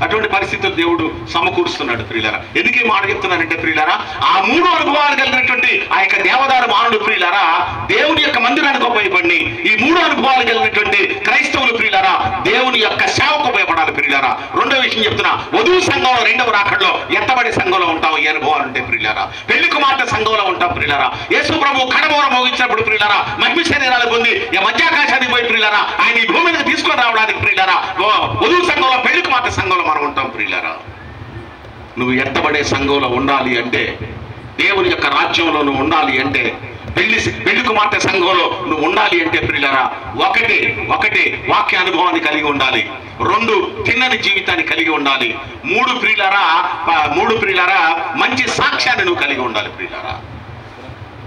అటువంటి పరిస్థితులు దేవుడు సమకూరుస్తున్నాడు ప్రియులారా. ఎందుకు ఈ మాట చెప్తున్నానంటే ప్రియులారా ఆ మూడు అనుభవాలు కలిగినటువంటి ఆ యొక్క దేవదారు మానవుడు ప్రియులారా దేవుని యొక్క మందిరానికి ఉపయోగపడి ఈ మూడు అనుభవాలు కలిగినటువంటి క్రైస్తవులు ప్రియులారా దేవుని యొక్క సేవకు ఉపయోగపడాలి ప్రియులారా. రెండో విషయం చెప్తున్నా, వధువు సంఘంలో రెండవ రాకడలో ఎత్తబడి సంఘంలో ఉంటాం. ఈ అనుభవాలు ఉంటే ప్రియులారా పెళ్లి కుమార్తె సంఘంలో ఉంటాం ప్రియులారా. యేసు ప్రభు కడమూర మోగించినప్పుడు ప్రియులారా మహిమ శరీరాలు పొంది మధ్యాకాశానికి పోయి ప్రియులారా ఆయన ఈ భూమి మీద తీసుకొని రావడానికి ప్రియులారా వధువు సంఘంలో పెళ్లి కుమార్తె సంఘంలో మనం ఉంటాం ప్రియులారా. నువ్వు సంఘంలో ఉండాలి అంటే, దేవుని యొక్క రాజ్యంలో నువ్వు ఉండాలి అంటే, పెళ్లి కుమార్తె సంఘంలో నువ్వు ఉండాలి అంటే ప్రియులారా ఒకటి వాక్య అనుభవాన్ని కలిగి ఉండాలి. 2 తిన్నని జీవితాన్ని కలిగి ఉండాలి. 3 ప్రియులారా మంచి సాక్ష్యాన్ని నువ్వు కలిగి ఉండాలి ప్రియులారా.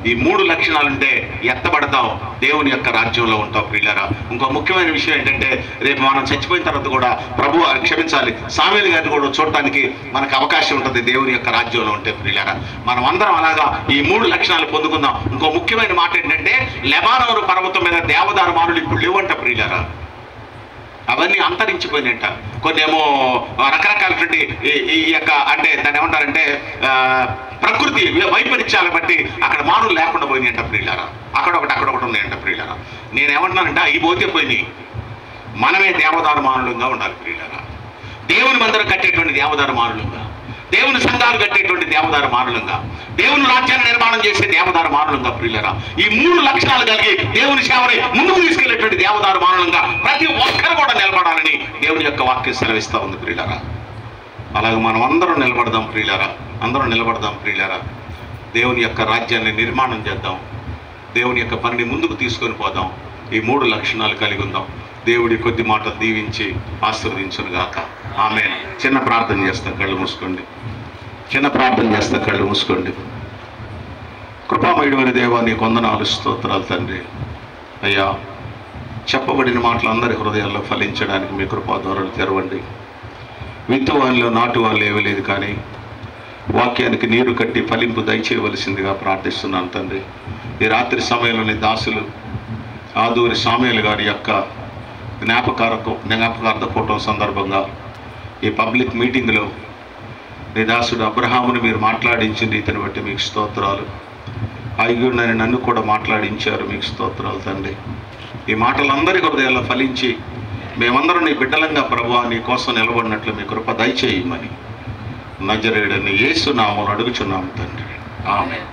ఈ 3 లక్షణాలుంటే ఎత్తబడతావు, దేవుని యొక్క రాజ్యంలో ఉంటావు ప్రియులారా. ఇంకో ముఖ్యమైన విషయం ఏంటంటే రేపు మనం చచ్చిపోయిన తర్వాత కూడా ప్రభు క్షమించాలి సామ్యూయలు గారిని కూడా చూడటానికి మనకు అవకాశం ఉంటుంది దేవుని యొక్క రాజ్యంలో ఉంటే ప్రియులారా. మనం అందరం అలాగా ఈ 3 లక్షణాలు పొందుకుందాం. ఇంకో ముఖ్యమైన మాట ఏంటంటే లెబానోను పర్వతం మీద దేవదారు మానులు ఇప్పుడు లేవంట ప్రియులారా. అవన్నీ అంతరించిపోయినట్ట. కొన్ని ఏమో రకరకాలటువంటి ఈ యొక్క అంటే దాన్ని ఏమంటారంటే ప్రకృతి వైపరీత్యాలు బట్టి అక్కడ మానులు లేకుండా పోయినాయంట ప్రియులారా. అక్కడొకటి ఉన్నాయంట ప్రియులారా. నేనేమంటున్నానంటే అవి పోతే పోయినాయి, మనమే దేవదారు మానులుగా ఉండాలి ప్రియులారా. దేవుని మందిరం కట్టేటువంటి దేవదారు మానులుగా, దేవుని సంఘాలు కట్టేటువంటి దేవదారు మానులుగా, దేవుని రాజ్యాన్ని నిర్మాణం చేసే దేవదారు మానులుగా ప్రియులారా. ఈ 3 లక్షణాలు కలిగి దేవుని సేవని ముందుకు తీసుకెళ్లేటువంటి దేవదారు మానులుగా ప్రతి ఒక్కరు కూడా నిలబడాలని దేవుని యొక్క వాక్యం సెలవిస్తా ఉంది ప్రియులారా. అలాగే మనం అందరం నిలబడదాం ప్రియులారా. దేవుని యొక్క రాజ్యాన్ని నిర్మాణం చేద్దాం, దేవుని యొక్క పనిని ముందుకు తీసుకొని పోదాం. ఈ 3 లక్షణాలు కలిగి ఉందాం. దేవుడి కొద్ది మాటలు దీవించి ఆశీర్వదించును గాక. ఆమేన్. చిన్న ప్రార్థన చేస్తా, కళ్ళు మూసుకోండి. కృపామయుడైన దేవా నీ వందనాలు స్తోత్రాలు తండ్రి. అయ్యా చెప్పబడిన మాటలు అందరి హృదయాల్లో ఫలించడానికి మీ కృపా ద్వారాలు తెరవండి. విత్తువాళ్ళు నాటువాళ్ళు ఏమీ లేదు, కానీ వాక్యానికి నీరు కట్టి ఫలింపు దయచేయవలసిందిగా ప్రార్థిస్తున్నాను తండ్రి. ఈ రాత్రి సమయంలోని దాసులు ఆదూరి సామ్యూయలు గారి యొక్క జ్ఞాపకార్థ ఫోటో సందర్భంగా ఈ పబ్లిక్ మీటింగ్లో నీ దాసుడు అబ్రహాముని మీరు మాట్లాడించిన రీతిని బట్టి మీకు స్తోత్రాలు. ఐగుణ్ణని నన్ను కూడా మాట్లాడించారు, మీకు స్తోత్రాలు తండ్రి. ఈ మాటలందరి హృదయాల్లో ఫలించి మేమందరం నీ బిడ్డలంగా ప్రభువా నీ కోసం నిలబడినట్లు మీ కృప దయచేయమని నజరేయుడని యేసు నామమున అడుగుచున్నాము తండ్రి. ఆమేన్.